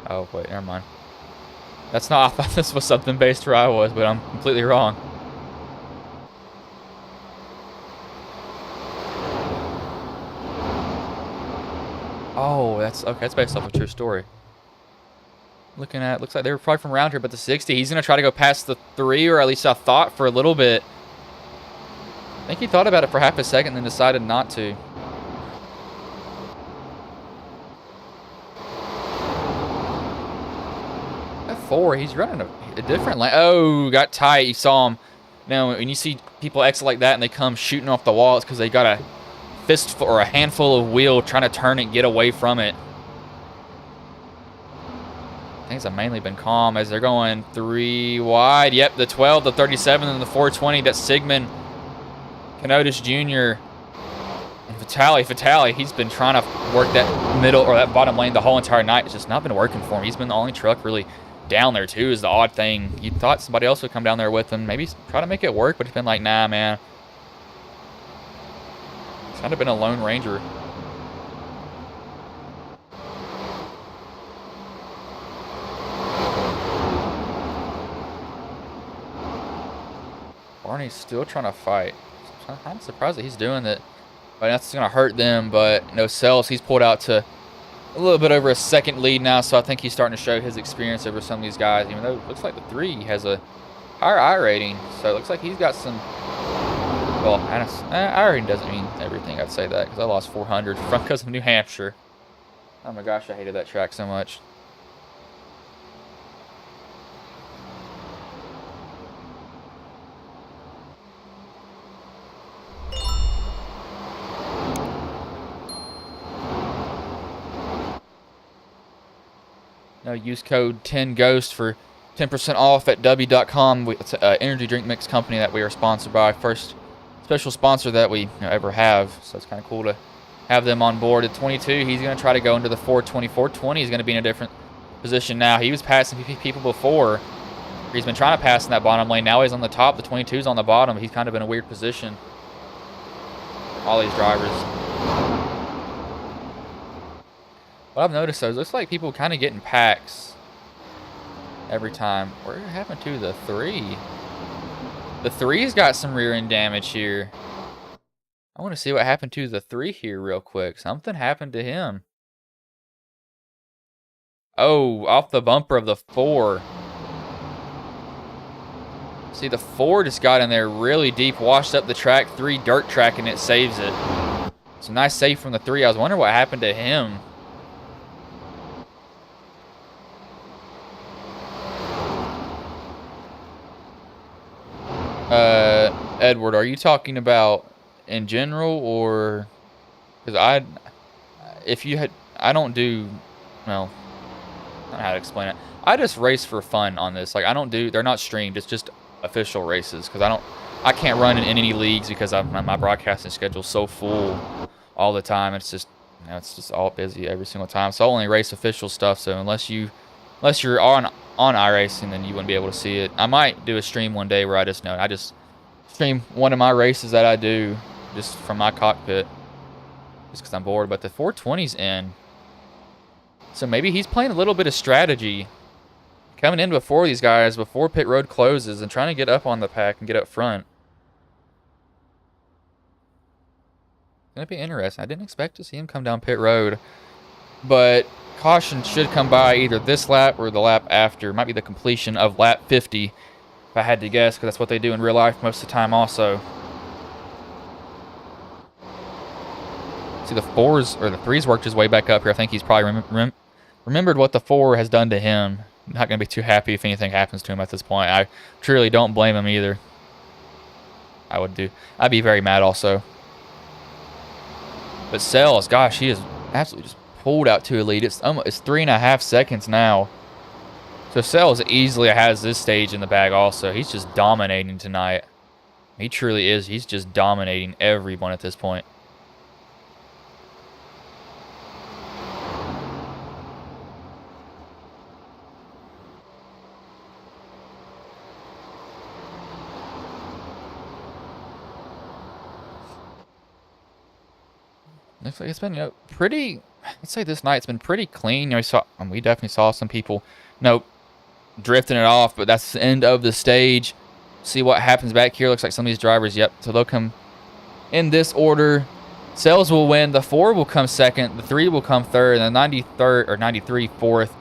Oh, wait, never mind. That's not, I thought this was something based where I was, but I'm completely wrong. Oh, that's, okay, that's based off a true story. Looking at, looks like they were probably from around here, but the 60, he's going to try to go past the 3, or at least I thought for a little bit. I think he thought about it for half a second, then decided not to. That 4, he's running a different lane. Oh, got tight. You saw him. Now, when you see people exit like that and they come shooting off the wall, it's because they got a fistful or a handful of wheel trying to turn it and get away from it. Things have mainly been calm as they're going 3 wide. Yep, the 12, the 37, and the 420. That's Sigmund, Canotis Jr., and Vitale. He's been trying to work that middle or that bottom lane the whole entire night. It's just not been working for him. He's been the only truck really down there too, is the odd thing. You thought somebody else would come down there with him, maybe try to make it work, but it's been like, nah, man. It's kind of been a lone ranger. Barney's still trying to fight. I'm surprised that he's doing it. But that's going to hurt them. But no cells. He's pulled out to a little bit over a second lead now. So I think he's starting to show his experience over some of these guys. Even though it looks like the 3 has a higher I rating. So it looks like he's got some... Well, I rating doesn't mean everything. I'd say that because I lost 400 because of New Hampshire. Oh my gosh, I hated that track so much. No, use code 10GHOST for 10% off at W.com. It's an energy drink mix company that we are sponsored by. First special sponsor that we ever have. So it's kind of cool to have them on board. At 22, he's going to try to go into the 420. 420 is going to be in a different position now. He was passing people before. He's been trying to pass in that bottom lane. Now he's on the top. The 22's on the bottom. He's kind of in a weird position. All these drivers. What I've noticed, though, is it looks like people kind of getting packs every time. What happened to the 3? The 3's got some rear end damage here. I want to see what happened to the 3 here real quick. Something happened to him. Oh, off the bumper of the 4. See, the 4 just got in there really deep, washed up the track, 3 dirt track, and it saves it. It's a nice save from the 3. I was wondering what happened to him. Edward, are you talking about in general, or because I don't do, well, I don't know how to explain it. I just race for fun on this. Like, they're not streamed. It's just official races because I can't run in any leagues because my broadcasting schedule's so full all the time. It's just, it's just all busy every single time. So I only race official stuff. So unless you're on iRacing, then you wouldn't be able to see it. I might do a stream one day where I just stream one of my races that I do just from my cockpit just because I'm bored. But the 420's in. So maybe he's playing a little bit of strategy coming in before these guys, before pit road closes, and trying to get up on the pack and get up front. It's going to be interesting. I didn't expect to see him come down pit road. But caution should come by either this lap or the lap after. It might be the completion of lap 50, if I had to guess, because that's what they do in real life most of the time also. See, the 4s or the 3s worked his way back up here. I think he's probably remembered what the 4 has done to him. Not going to be too happy if anything happens to him at this point. I truly don't blame him either. I'd be very mad also. But Sells, gosh, he is absolutely just pulled out to a lead. It's 3.5 seconds now. So Sells easily has this stage in the bag also. He's just dominating tonight. He truly is. He's just dominating everyone at this point. Looks like it's been pretty. Let's say this night's been pretty clean. We definitely saw some people, drifting it off, but that's the end of the stage. See what happens back here. Looks like some of these drivers, so they'll come in this order. Sells will win. The 4 will come second. The 3 will come third. And the 93rd or 93 fourth.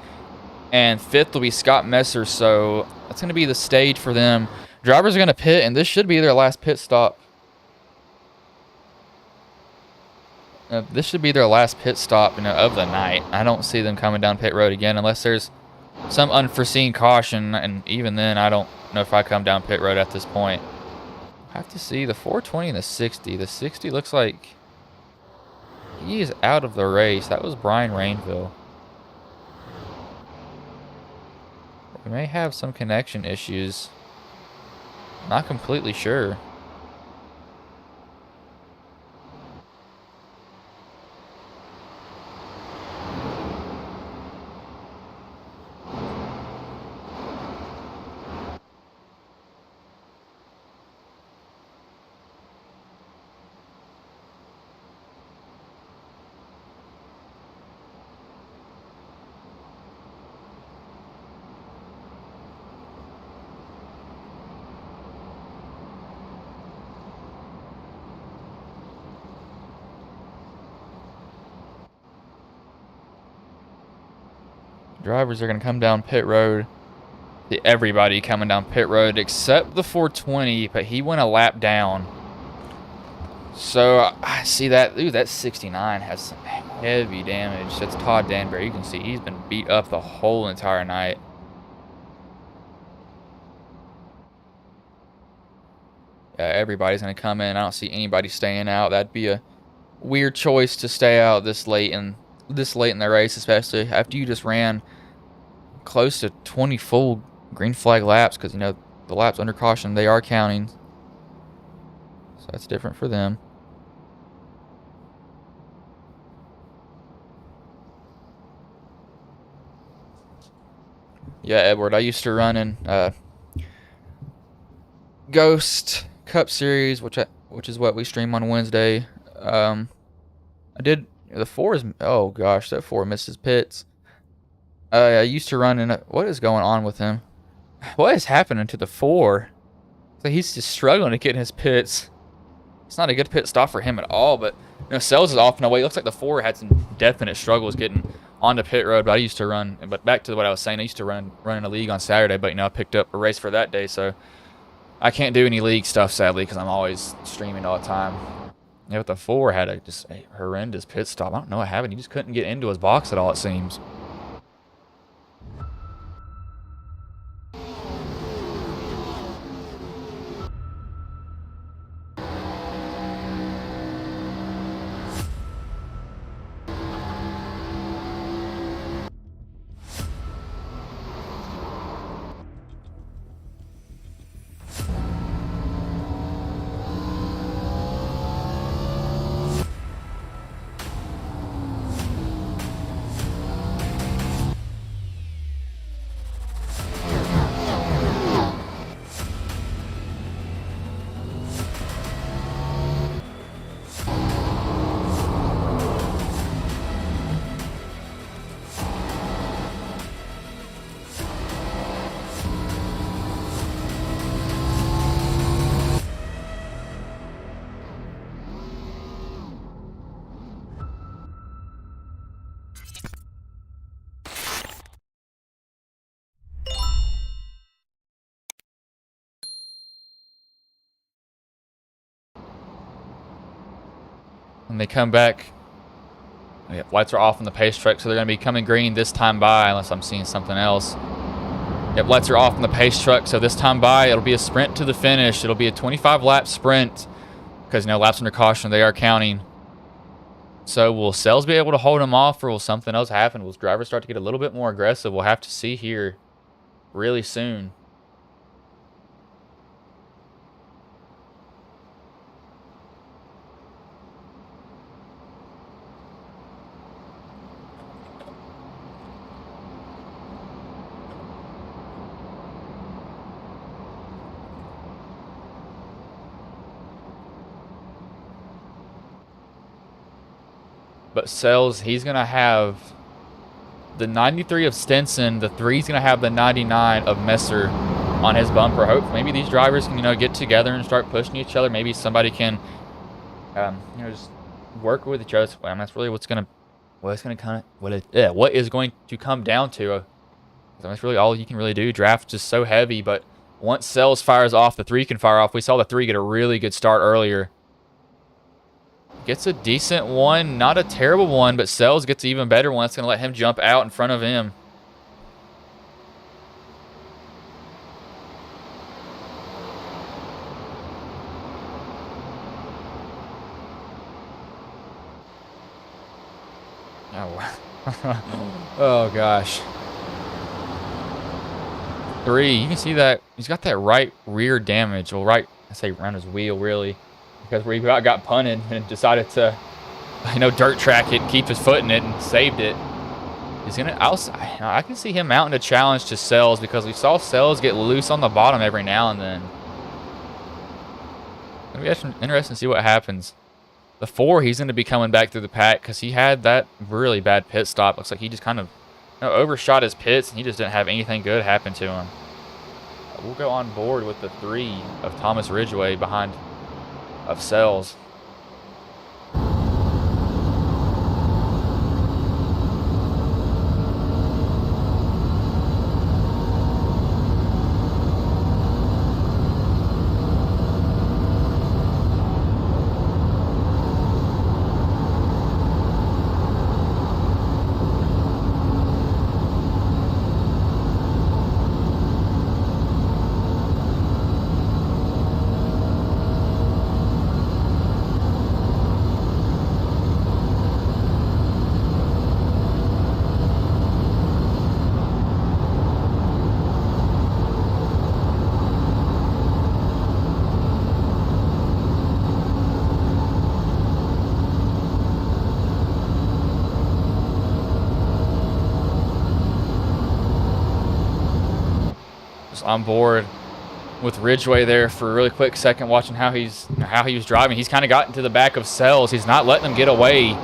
And 5th will be Scott Messer. So that's going to be the stage for them. Drivers are going to pit, and this should be their last pit stop. This should be their last pit stop of the night. I don't see them coming down pit road again unless there's some unforeseen caution, and even then I don't know if I come down pit road at this point. I have to see the 420 and the 60. The 60 looks like he is out of the race. That was Brian Rainville. We may have some connection issues. Not completely sure. Drivers are going to come down pit road. Everybody coming down pit road except the 420, but he went a lap down. So I see that. Ooh, that 69 has some heavy damage. That's Todd Danbury. You can see he's been beat up the whole entire night. Yeah, everybody's going to come in. I don't see anybody staying out. That'd be a weird choice to stay out this late in the race, especially after you just ran close to 20 full green flag laps, because the laps under caution, they are counting, so that's different for them. Yeah, Edward, I used to run in Ghost Cup Series, which is what we stream on Wednesday. I did. The 4 is, oh gosh, that 4 misses pits. I used to run in what is going on with him? What is happening to the 4? So he's just struggling to get in his pits. It's not a good pit stop for him at all, but Sells is off and away. It looks like the 4 had some definite struggles getting onto pit road, but I used to run, but back to what I was saying, I used to run in a league on Saturday, but I picked up a race for that day, so I can't do any league stuff, sadly, because I'm always streaming all the time. Yeah, but the 4 had just a horrendous pit stop. I don't know what happened. He just couldn't get into his box at all, it seems. when they come back. Yep, lights are off on the pace truck, so they're going to be coming green this time by, unless I'm seeing something else. Yep, lights are off on the pace truck, so this time by, it'll be a sprint to the finish. It'll be a 25-lap sprint, because, laps under caution, they are counting. So will Sells be able to hold them off, or will something else happen? Will drivers start to get a little bit more aggressive? We'll have to see here really soon. But Sells, he's going to have the 93 of Stinson. The 3's going to have the 99 of Messer on his bumper. Hope maybe these drivers can, get together and start pushing each other. Maybe somebody can, just work with each other. That's really what is going to come down to. That's really all you can really do. Draft just so heavy, but once Sells fires off, the 3 can fire off. We saw the 3 get a really good start earlier. Gets a decent one, not a terrible one, but Sells gets an even better one. That's going to let him jump out in front of him. Oh, oh gosh. 3, you can see that he's got that right rear damage. Well, I say around his wheel, really. Because where he got punted and decided to, dirt track it, keep his foot in it, and saved it. He's gonna. I can see him mounting a challenge to Sells, because we saw Sells get loose on the bottom every now and then. It'll be interesting to see what happens. The 4, he's going to be coming back through the pack because he had that really bad pit stop. Looks like he just kind of overshot his pits, and he just didn't have anything good happen to him. We'll go on board with the 3 of Thomas Ridgway behind of Sells. On board with Ridgway there for a really quick second, watching how he was driving. He's kind of gotten to the back of Sells. He's not letting him get away.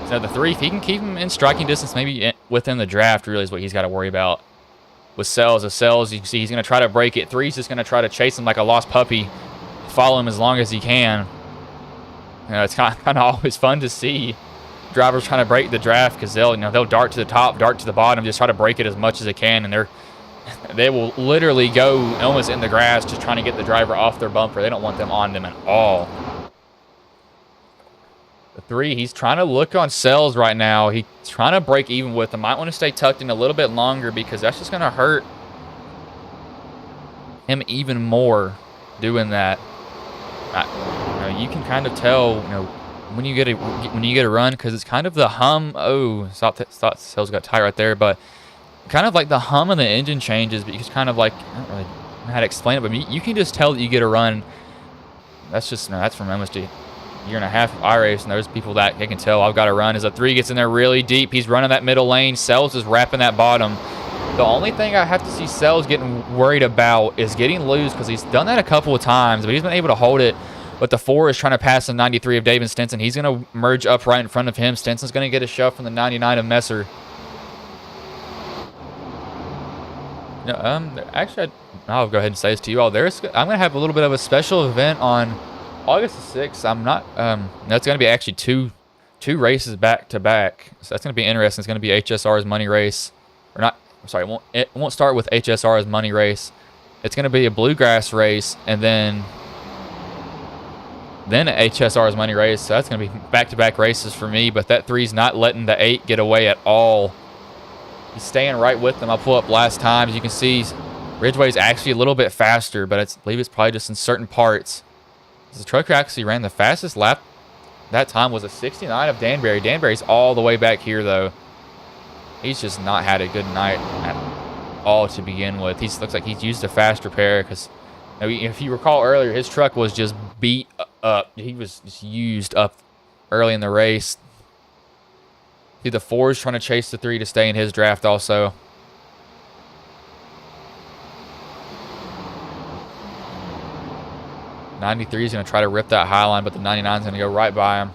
So the 3, if he can keep him in striking distance, maybe within the draft, really is what he's got to worry about with Sells. As Sells, you can see he's going to try to break it. 3's just going to try to chase him like a lost puppy, follow him as long as he can. It's kind of always fun to see drivers trying to break the draft, because they'll dart to the top, dart to the bottom, just try to break it as much as they can, and they will literally go almost in the grass just trying to get the driver off their bumper. They don't want them on them at all. The 3, he's trying to look on Sells right now. He's trying to break even with him. Might want to stay tucked in a little bit longer, because that's just going to hurt him even more doing that. You can kind of tell, when you get a run, because it's kind of the hum. Oh, thought Sells got tight right there, but kind of like the hum of the engine changes, but it's kind of like, I don't really know how to explain it, but you can just tell that you get a run. That's from almost a year and a half of iRace, and there's people that they can tell I've got a run. As a 3 gets in there really deep, he's running that middle lane. Sells is wrapping that bottom. The only thing I have to see Sells getting worried about is getting loose, because he's done that a couple of times, but he's been able to hold it. But the 4 is trying to pass the 93 of David Stinson. He's going to merge up right in front of him. Stinson's going to get a shove from the 99 of Messer. Actually, I'll go ahead and say this to you all. I'm going to have a little bit of a special event on August the 6th. That's going to be actually two races back to back. So that's going to be interesting. It's going to be HSR's money race. Or not, I'm sorry, it won't start with HSR's money race. It's going to be a bluegrass race, and then then HSR's money race. So that's going to be back-to-back races for me. But that 3's not letting the 8 get away at all. He's staying right with them. I'll pull up last time. As you can see, Ridgeway's actually a little bit faster, but I believe it's probably just in certain parts. The truck actually ran the fastest lap that time was a 69 of Danbury. Danbury's all the way back here, though. He's just not had a good night at all to begin with. He looks like he's used a fast repair because, if you recall earlier, his truck was just beat up. He was just used up early in the race. See, the 4's trying to chase the 3 to stay in his draft also. '93 is going to try to rip that high line, but the 99 is going to go right by him.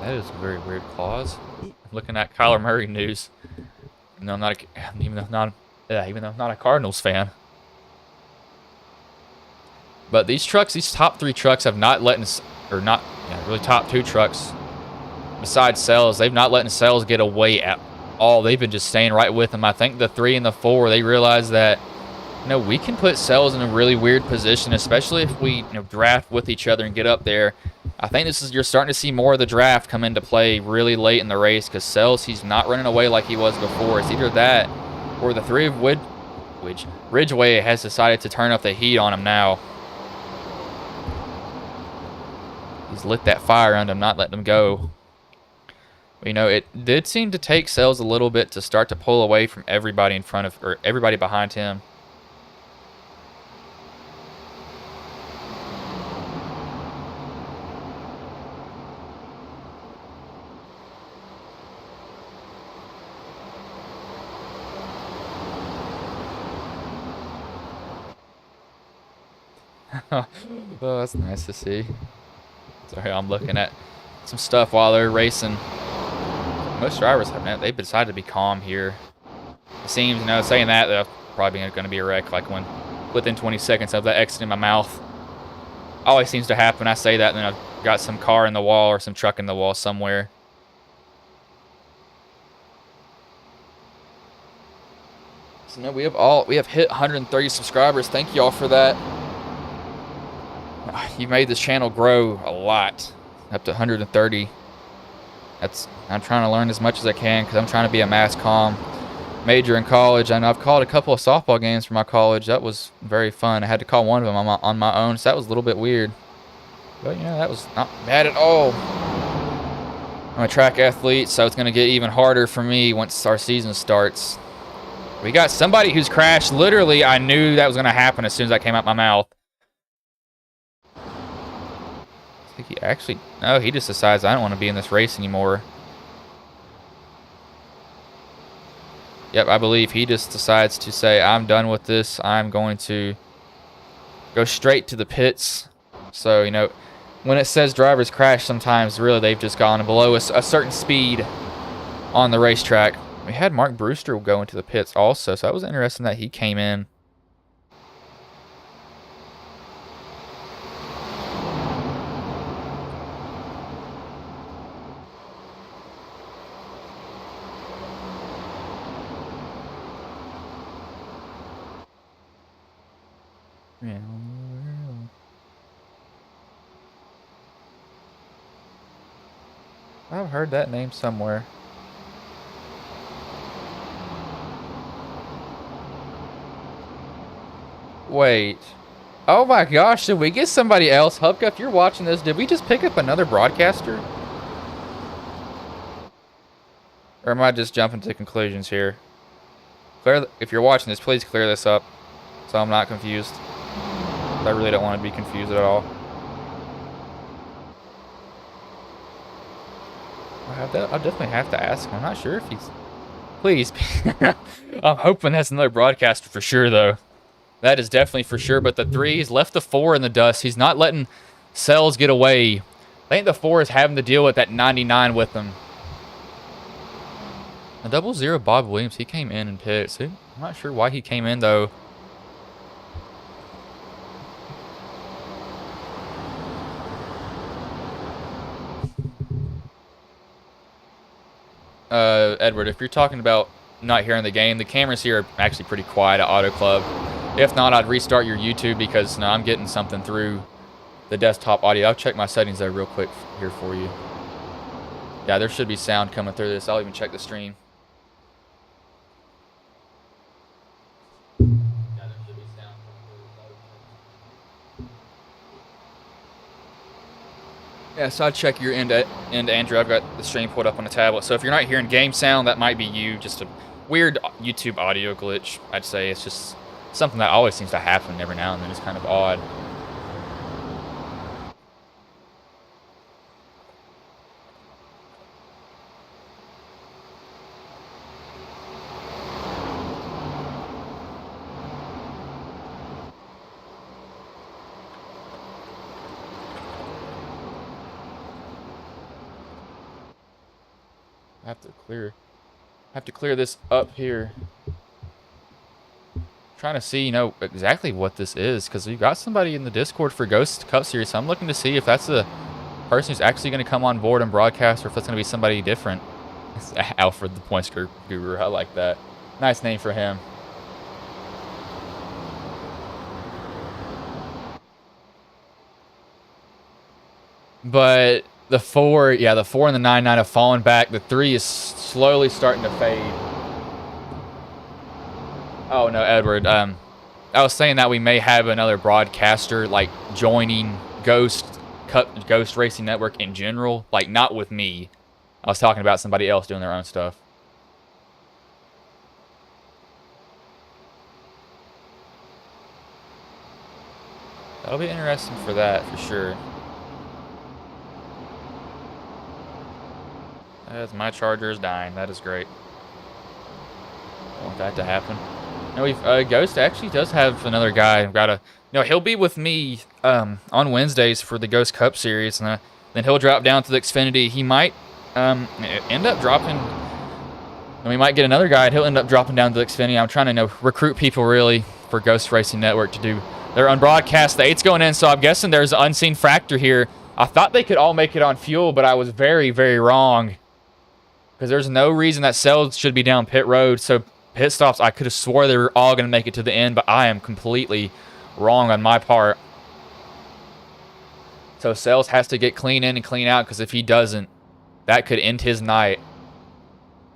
That is a very weird clause. I'm looking at Kyler Murray news. Even though I'm not a Cardinals fan. But these trucks, these top 3 trucks have not letting, or not, really top 2 trucks besides Sells, they've not letting Sells get away at all. They've been just staying right with him. I think the 3 and the 4, they realize that, we can put Sells in a really weird position, especially if we, draft with each other and get up there. I think you're starting to see more of the draft come into play really late in the race because Sells, he's not running away like he was before. It's either that or the 3 of Ridgeway has decided to turn up the heat on him now. He's lit that fire under him, not letting him go. But, it did seem to take Sells a little bit to start to pull away from everybody in front of, or everybody behind him. Oh, that's nice to see. Sorry, I'm looking at some stuff while they're racing. Most drivers have, they've decided to be calm here. It seems, saying that, they're probably going to be a wreck, like when within 20 seconds of that exit in my mouth. Always seems to happen. I say that, and then I've got some car in the wall or some truck in the wall somewhere. So, we have hit 130 subscribers. Thank you all for that. You made this channel grow a lot, up to 130. I'm trying to learn as much as I can because I'm trying to be a mass comm major in college. And I've called a couple of softball games for my college. That was very fun. I had to call one of them on my own, so that was a little bit weird. But that was not bad at all. I'm a track athlete, so it's going to get even harder for me once our season starts. We got somebody who's crashed. Literally, I knew that was going to happen as soon as I came out my mouth. He just decides I don't want to be in this race anymore. Yep, I believe he just decides to say, I'm done with this. I'm going to go straight to the pits. So, when it says drivers crash, sometimes really they've just gone below a certain speed on the racetrack. We had Mark Brewster go into the pits also, so that was interesting that he came in. I've heard that name somewhere. Wait. Oh my gosh, did we get somebody else? Hubka, if you're watching this, did we just pick up another broadcaster? Or am I just jumping to conclusions here? If you're watching this, please clear this up so I'm not confused. I really don't want to be confused at all. I'll definitely have to ask him. I'm not sure if he's... Please. I'm hoping that's another broadcaster for sure, though. That is definitely for sure. But the 3, he's left the 4 in the dust. He's not letting Sells get away. I think the 4 is having to deal with that 99 with him. A 00 Bob Williams, he came in and pits. I'm not sure why he came in, though. Edward, if you're talking about not hearing the game, the cameras here are actually pretty quiet at Auto Club. If not, I'd restart your YouTube because I'm getting something through the desktop audio. I'll check my settings there real quick here for you. Yeah, there should be sound coming through this. I'll even check the stream. Yeah, so I'd check your end, Andrew. I've got the stream pulled up on the tablet. So if you're not hearing game sound, that might be you. Just a weird YouTube audio glitch, I'd say. It's just something that always seems to happen every now and then. It's kind of odd. I have to clear this up here. Trying to see, exactly what this is, because we've got somebody in the Discord for Ghost Cup Series, so I'm looking to see if that's the person who's actually going to come on board and broadcast, or if that's going to be somebody different. It's Alfred, the points guru. I like that. Nice name for him. But the 4 and the 9-9 have fallen back. The 3 is slowly starting to fade. Oh, no, Edward. I was saying that we may have another broadcaster, like, joining Ghost Racing Network in general. Like, not with me. I was talking about somebody else doing their own stuff. That'll be interesting for that, for sure. As my charger is dying. That is great. I want that to happen. No, Ghost actually does have another guy. I've got he'll be with me on Wednesdays for the Ghost Cup Series, and then he'll drop down to the Xfinity. He might end up dropping, and we might get another guy, and he'll end up dropping down to the Xfinity. I'm trying to recruit people really for Ghost Racing Network to do their own broadcast. The 8's going in, so I'm guessing there's an unseen factor here. I thought they could all make it on fuel, but I was very, very wrong. Because there's no reason that cells should be down pit road. So pit stops, I could have swore they were all going to make it to the end, but I am completely wrong on my part. So Sells has to get clean in and clean out, because if he doesn't, that could end his night.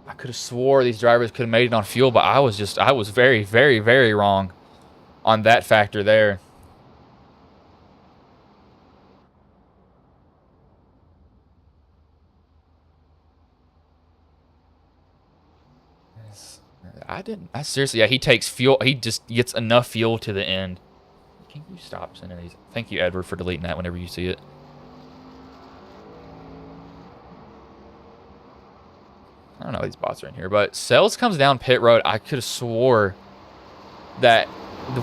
I could have swore these drivers could have made it on fuel, but I was very, very, very wrong on that factor there. I seriously, yeah, he takes fuel. He just gets enough fuel to the end. Can you stop sending these? Thank you, Edward, for deleting that whenever you see it. I don't know, these bots are in here, but Sells comes down pit road. I could have swore that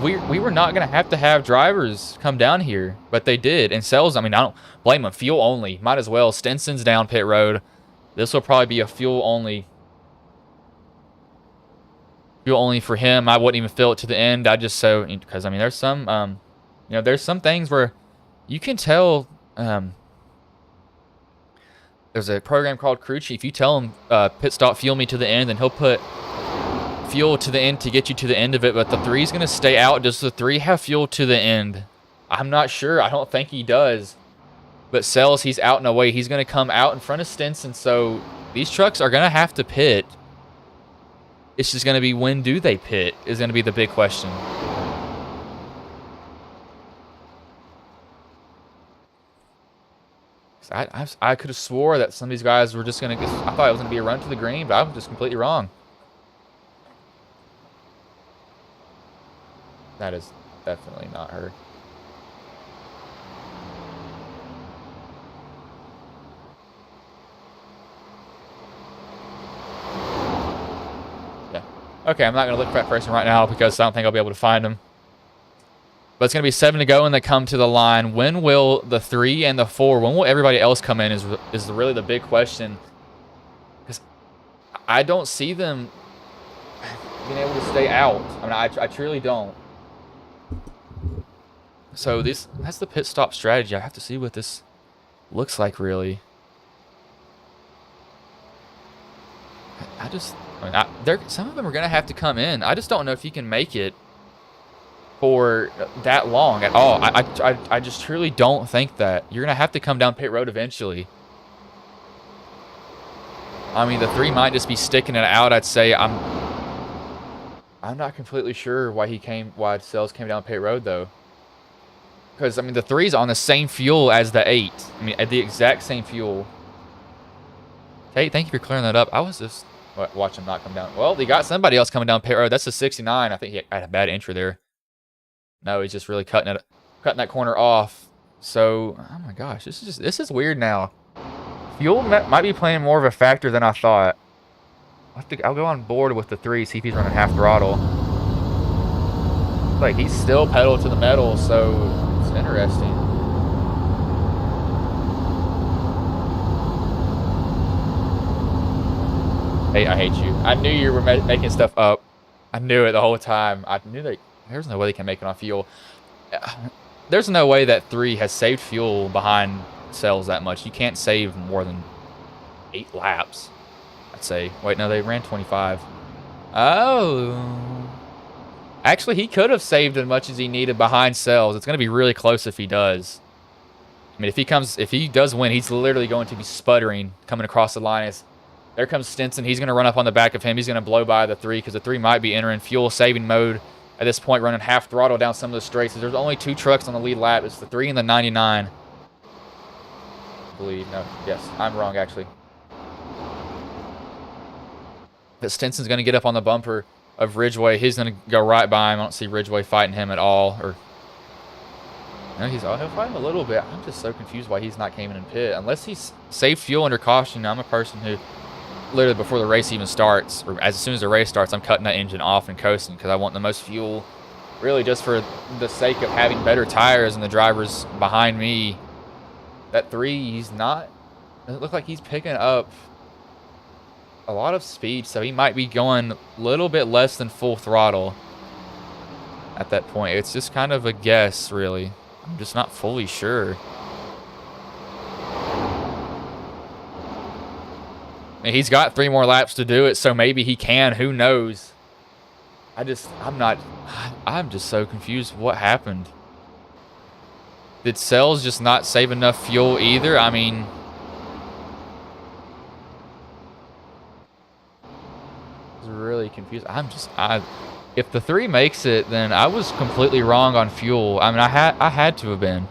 we were not going to have drivers come down here, but they did. And Sells, I mean, I don't blame him. Fuel only. Might as well. Stinson's down pit road. This will probably be a fuel only for him. I wouldn't even fill it to the end. Because I mean, there's some there's some things where you can tell. There's a program called Crew Chief. You tell him pit stop fuel me to the end, and he'll put fuel to the end to get you to the end of it. But the 3's gonna stay out. Does the 3 have fuel to the end? I'm not sure. I don't think he does. But Sells, he's out and away. He's gonna come out in front of Stinson. So these trucks are gonna have to pit. It's just going to be, when do they pit is going to be the big question. I could have swore that some of these guys were just going to, I thought it was going to be a run to the green, but I was just completely wrong. That is definitely not her. Okay, I'm not going to look for that person right now because I don't think I'll be able to find him. But it's going to be 7 to go when they come to the line. When will the 3 and the 4, when will everybody else come in is really the big question. Because I don't see them being able to stay out. I mean, I truly don't. So that's the pit stop strategy. I have to see what this looks like, really. Some of them are going to have to come in. I just don't know if you can make it for that long at all. I just truly don't think that. You're going to have to come down pit road eventually. I mean, the 3 might just be sticking it out, I'd say. I'm not completely sure why Sells came down pit road, though. Because, I mean, the 3's on the same fuel as the 8. I mean, at the exact same fuel. Hey, thank you for clearing that up. I was just watching him not come down. Well, they got somebody else coming down pit road. That's the 69. I think he had a bad entry there. No, he's just really cutting that corner off. So, oh my gosh, this is weird now. Fuel might be playing more of a factor than I thought. I'll go on board with the 3, see if he's running half throttle. Like, he's still pedal to the metal, so it's interesting. Hey, I hate you. I knew you were making stuff up. I knew it the whole time. I knew that there's no way they can make it on fuel. There's no way that 3 has saved fuel behind Sells that much. You can't save more than 8 laps, I'd say. Wait, no, they ran 25. Oh. Actually, he could have saved as much as he needed behind Sells. It's going to be really close if he does. I mean, if he does win, he's literally going to be sputtering coming across the line. There comes Stinson. He's going to run up on the back of him. He's going to blow by the 3 because the 3 might be entering fuel-saving mode at this point, running half throttle down some of the straights. There's only 2 trucks on the lead lap. It's the 3 and the 99. I believe. No. Yes. I'm wrong, actually. But Stinson's going to get up on the bumper of Ridgeway. He's going to go right by him. I don't see Ridgeway fighting him at all. No, he'll fight him a little bit. I'm just so confused why he's not came in pit. Unless he's saved fuel under caution. I'm a person who literally before the race even starts, or as soon as the race starts, I'm cutting that engine off and coasting because I want the most fuel, really just for the sake of having better tires and the drivers behind me. That 3, he's not, it looks like he's picking up a lot of speed, so he might be going a little bit less than full throttle at that point. It's just kind of a guess, really. I'm just not fully sure. I mean, he's got 3 more laps to do it, so maybe he can. Who knows? I'm just so confused what happened. Did Sells just not save enough fuel either? I mean, I was really confused. If the 3 makes it, then I was completely wrong on fuel. I mean, I had to have been.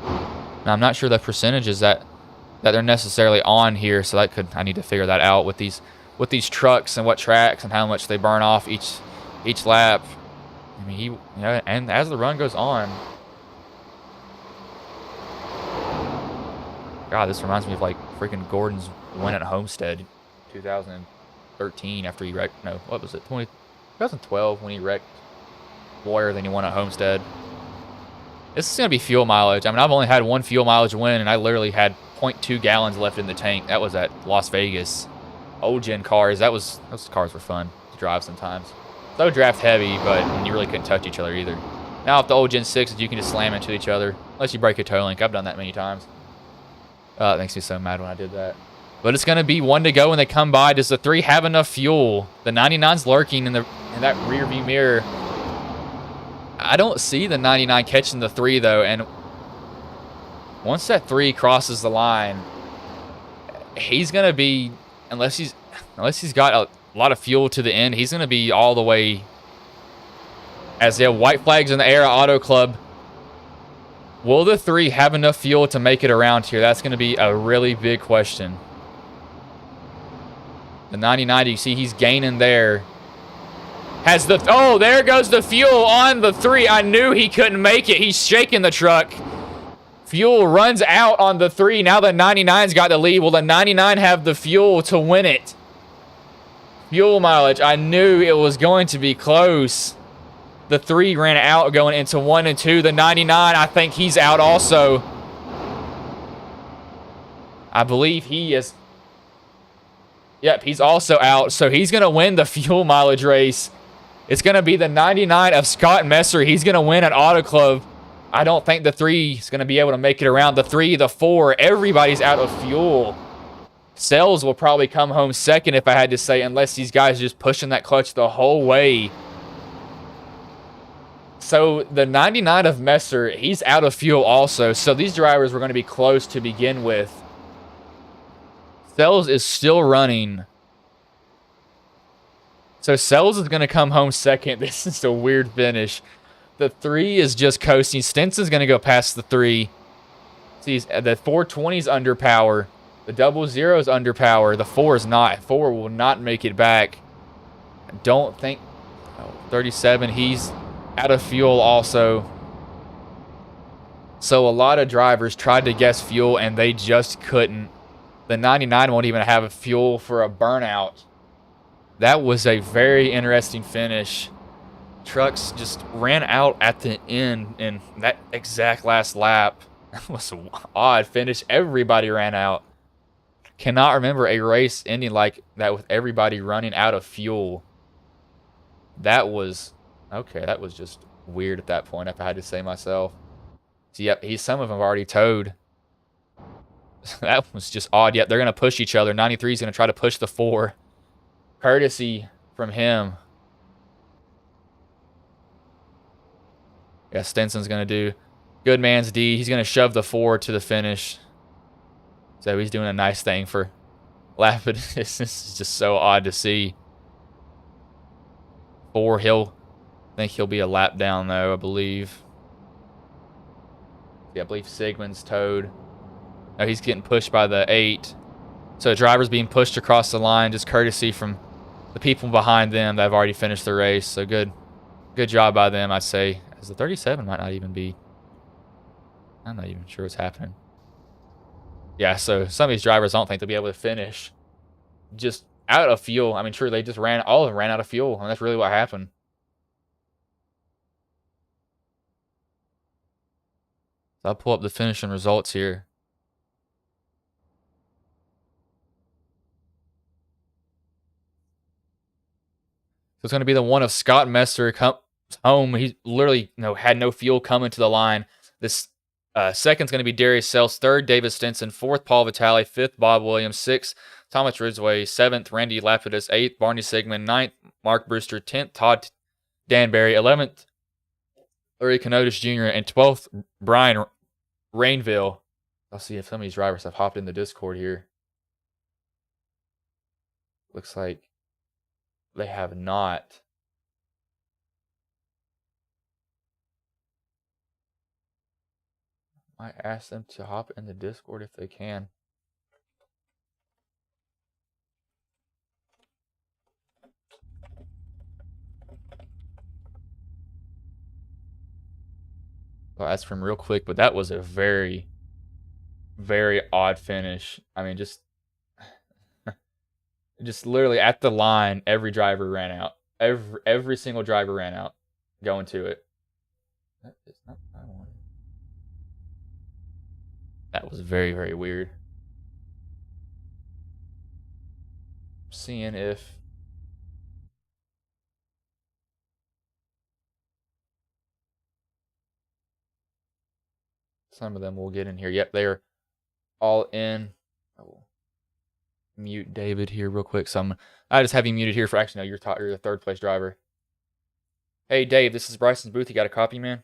And I'm not sure the percentages that they're necessarily on here, so I need to figure that out with these trucks and what tracks and how much they burn off each lap. I mean, and as the run goes on, God, this reminds me of like freaking Gordon's win at Homestead, 2013 after he wrecked. No, what was it? 2012 when he wrecked Boyer, then he won at Homestead. This is gonna be fuel mileage. I mean, I've only had 1 fuel mileage win, and I literally had 0.2 gallons left in the tank. That was at Las Vegas. Old gen cars. Those cars were fun to drive sometimes. So draft heavy, but you really couldn't touch each other either. Now, if the old gen 6s, you can just slam into each other unless you break a toe link. I've done that many times. It makes me so mad when I did that. But it's gonna be 1 to go when they come by. Does the 3 have enough fuel? The 99's lurking in that rear view mirror. I don't see the 99 catching the 3 though, and once that 3 crosses the line, he's gonna be, unless he's got a lot of fuel to the end, he's gonna be all the way. As they have white flags in the air at Auto Club, will the 3 have enough fuel to make it around here? That's gonna be a really big question. The 99, you see he's gaining there. There goes the fuel on the 3. I knew he couldn't make it. He's shaking the truck. Fuel runs out on the 3. Now the 99's got the lead. Will the 99 have the fuel to win it? Fuel mileage. I knew it was going to be close. The 3 ran out going into 1 and 2. The 99, I think he's out also. I believe he is. Yep, he's also out, so he's going to win the fuel mileage race. It's going to be the 99 of Scott Messer. He's going to win at Auto Club. I don't think the 3 is going to be able to make it around. The 3, the 4, everybody's out of fuel. Sells will probably come home second if I had to say, unless these guys are just pushing that clutch the whole way. So the 99 of Messer, he's out of fuel also. So these drivers were going to be close to begin with. Sells is still running. So Sells is going to come home second. This is a weird finish. The 3 is just coasting. Stenson's going to go past the 3. See, the 420 is under power. The 00 is under power. The 4 is not. 4 will not make it back. I don't think. Oh, 37, he's out of fuel also. So a lot of drivers tried to guess fuel and they just couldn't. The 99 won't even have a fuel for a burnout. That was a very interesting finish. Trucks just ran out at the end in that exact last lap. That was an odd finish. Everybody ran out. Cannot remember a race ending like that with everybody running out of fuel. That was okay. That was just weird at that point, if I had to say myself. So, yep, some of them have already towed. That was just odd. Yep, they're going to push each other. 93 is going to try to push the 4. Courtesy from him. Yeah, Stenson's going to do good man's D. He's going to shove the 4 to the finish. So he's doing a nice thing for Lapidus. This is just so odd to see. 4, I think he'll be a lap down, though, I believe. Yeah, I believe Sigmund's towed. No, he's getting pushed by the 8. So the driver's being pushed across the line, just courtesy from the people behind them that have already finished the race. So good job by them, I'd say. As the 37 might not even be. I'm not even sure what's happening. Yeah, so some of these drivers, I don't think they'll be able to finish. Just out of fuel. I mean, true, they just all of them ran out of fuel, and that's really what happened. So I'll pull up the finishing results here. So it's going to be the one of Scott Messer home. He literally had no fuel coming to the line. This second's going to be Darius Sells. Third, David Stenson. Fourth, Paul Vitale. Fifth, Bob Williams. Sixth, Thomas Ridgway. Seventh, Randy Lapidus. Eighth, Barney Sigmund. Ninth, Mark Brewster. 10th, Todd Danbury. 11th, Larry Canotis Jr. And 12th, Brian Rainville. I'll see if some of these drivers have hopped in the Discord here. Looks like they have not. I ask them to hop in the Discord if they can. I'll ask from real quick, but that was a very, very odd finish. I mean, just literally at the line, every driver ran out. Every single driver ran out going to it. That is not what I wanted. That was very, very weird. Seeing if some of them will get in here. Yep, they're all in. I will mute David here real quick. I just have you muted here for actually, no, you're the third place driver. Hey, Dave, this is Bryson's booth. You got a copy, man?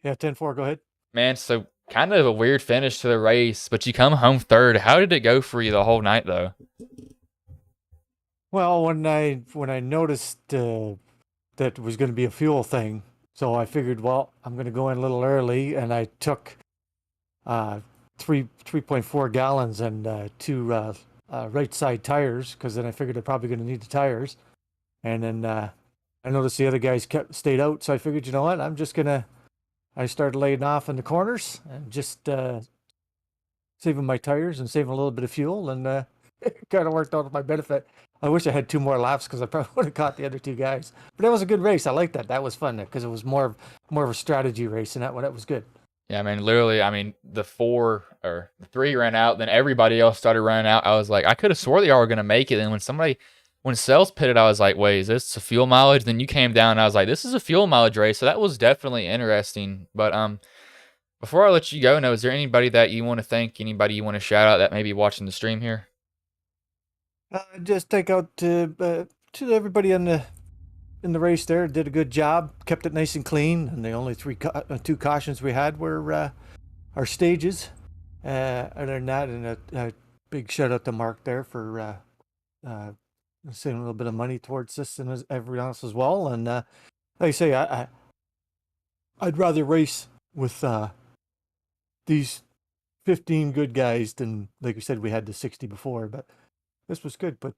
Yeah, 10-4, go ahead. Man, so kind of a weird finish to the race, but you come home third. How did it go for you the whole night, though? Well, when I noticed that it was going to be a fuel thing, so I figured, well, I'm going to go in a little early, and I took 3.4 gallons and 2 right side tires, because then I figured I'm probably going to need the tires. And then I noticed the other guys stayed out, so I figured, you know what, I started laying off in the corners and just saving my tires and saving a little bit of fuel, and it kind of worked out to my benefit. I wish I had 2 more laps because I probably would have caught the other 2 guys. But that was a good race. I liked that. That was fun because it was more of a strategy race, and that was good. Yeah, I mean, literally, I mean, the 4 or the 3 ran out, then everybody else started running out. I was like, I could have swore that y'all were gonna make it. And when Sales pitted, I was like, wait, is this a fuel mileage? Then you came down, and I was like, this is a fuel mileage race. So that was definitely interesting. But before I let you go, no, is there anybody that you want to thank? Anybody you want to shout out that may be watching the stream here? Just take out to everybody in the race there. Did a good job, kept it nice and clean, and the only two cautions we had were our stages. Other than that, and a big shout out to Mark there for saving a little bit of money towards this and everyone else as well. And like I say, I'd rather race with these 15 good guys than, like we said, we had the 60 before. But this was good. But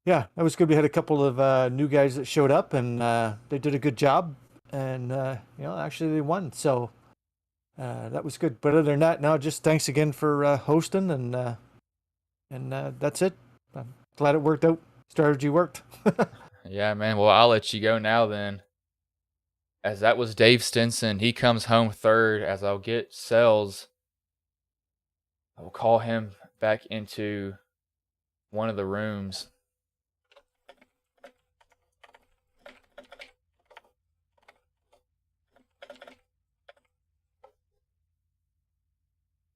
yeah, that was good. We had a couple of new guys that showed up, and they did a good job. And actually they won. So that was good. But other than that, now just thanks again for hosting, and that's it. I'm glad it worked out. Strategy worked. Yeah, man. Well, I'll let you go now then. As that was Dave Stinson, he comes home third. As I'll get Sells, I will call him back into one of the rooms.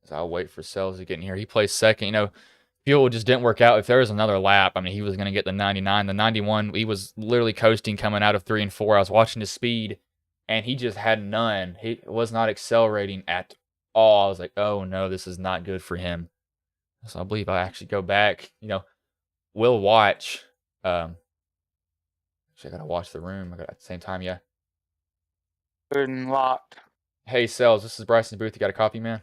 So I'll wait for Sells to get in here. He plays second. Fuel just didn't work out. If there was another lap, I mean, he was going to get the 99. The 91, he was literally coasting coming out of 3 and 4. I was watching his speed, and he just had none. He was not accelerating at all. I was like, oh, no, this is not good for him. So I believe I actually go back. We'll watch. Actually, I got to watch the room at the same time, yeah. Good and locked. Hey, Sells, this is Bryson Booth. You got a copy, man?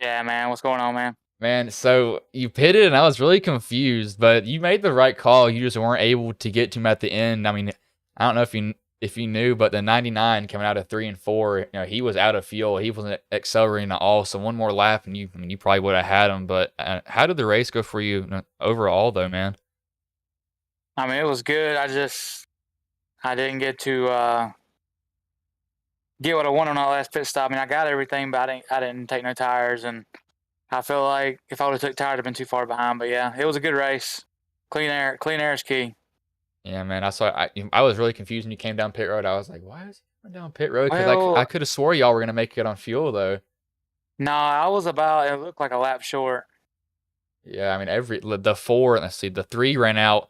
Yeah, man. What's going on, man? Man, so you pitted, and I was really confused, but you made the right call. You just weren't able to get to him at the end. I mean, I don't know if you knew, but the 99 coming out of 3 and 4, he was out of fuel. He wasn't accelerating at all. So one more lap, and you probably would have had him. But how did the race go for you overall, though, man? I mean, it was good. I didn't get to get what I wanted on that last pit stop. I mean, I got everything, but I didn't take no tires, and I feel like if I would have took tires, I'd been too far behind. But yeah, it was a good race. Clean air is key. Yeah, man. I was really confused when you came down pit road. I was like, why is he coming down pit road? Because I could have swore y'all were gonna make it on fuel though. No, I was about. It looked like a lap short. Yeah, I mean the 4. Let's see, the 3 ran out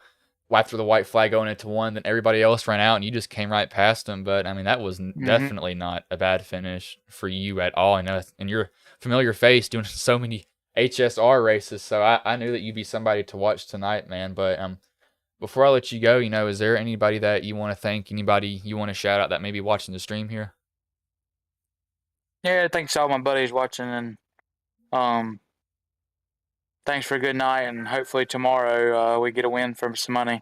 after the white flag going into 1. Then everybody else ran out, and you just came right past them. But I mean, that was definitely not a bad finish for you at all. I know, and you're a familiar face doing so many HSR races, so I knew that you'd be somebody to watch tonight, man. But before I let you go, is there anybody that you want to thank? Anybody you want to shout out that may be watching the stream here? Yeah, thanks to all my buddies watching, and thanks for a good night, and hopefully tomorrow we get a win for some money.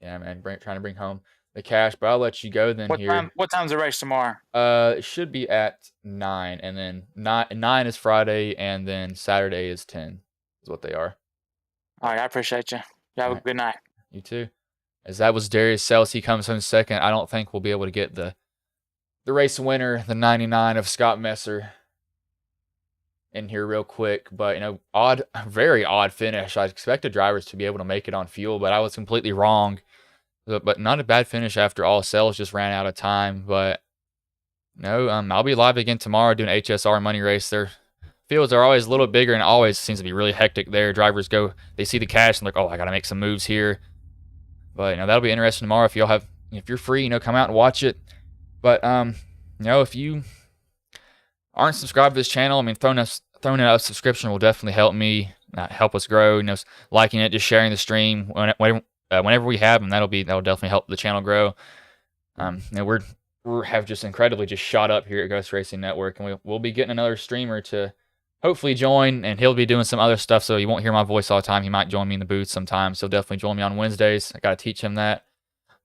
Yeah, man, trying to bring home the cash, but I'll let you go then. What time's the race tomorrow? It should be at 9, and then 9 is Friday, and then Saturday is 10, is what they are. All right, I appreciate you. You have a good night. You too. As that was Darius Sells, he comes home second. I don't think we'll be able to get the race winner, the 99 of Scott Messer, in here real quick. But very odd finish. I expected drivers to be able to make it on fuel, but I was completely wrong. But not a bad finish after all. Sells just ran out of time. But no, I'll be live again tomorrow doing HSR money race. Their fields are always a little bigger, and always seems to be really hectic there. Drivers they see the cash and they're like, oh, I gotta make some moves here. But that'll be interesting tomorrow. If you're free, come out and watch it. But if you aren't subscribed to this channel, I mean, throwing in a subscription will definitely help me, help us grow. Liking it, just sharing the stream whenever we have them, that'll definitely help the channel grow. We have just incredibly just shot up here at Ghost Racing Network, and we'll be getting another streamer to hopefully join, and he'll be doing some other stuff, so you won't hear my voice all the time. He might join me in the booth sometimes. So definitely join me on Wednesdays. I got to teach him that.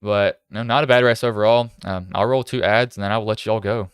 But no, not a bad race overall. I'll roll 2 ads, and then I will let you all go.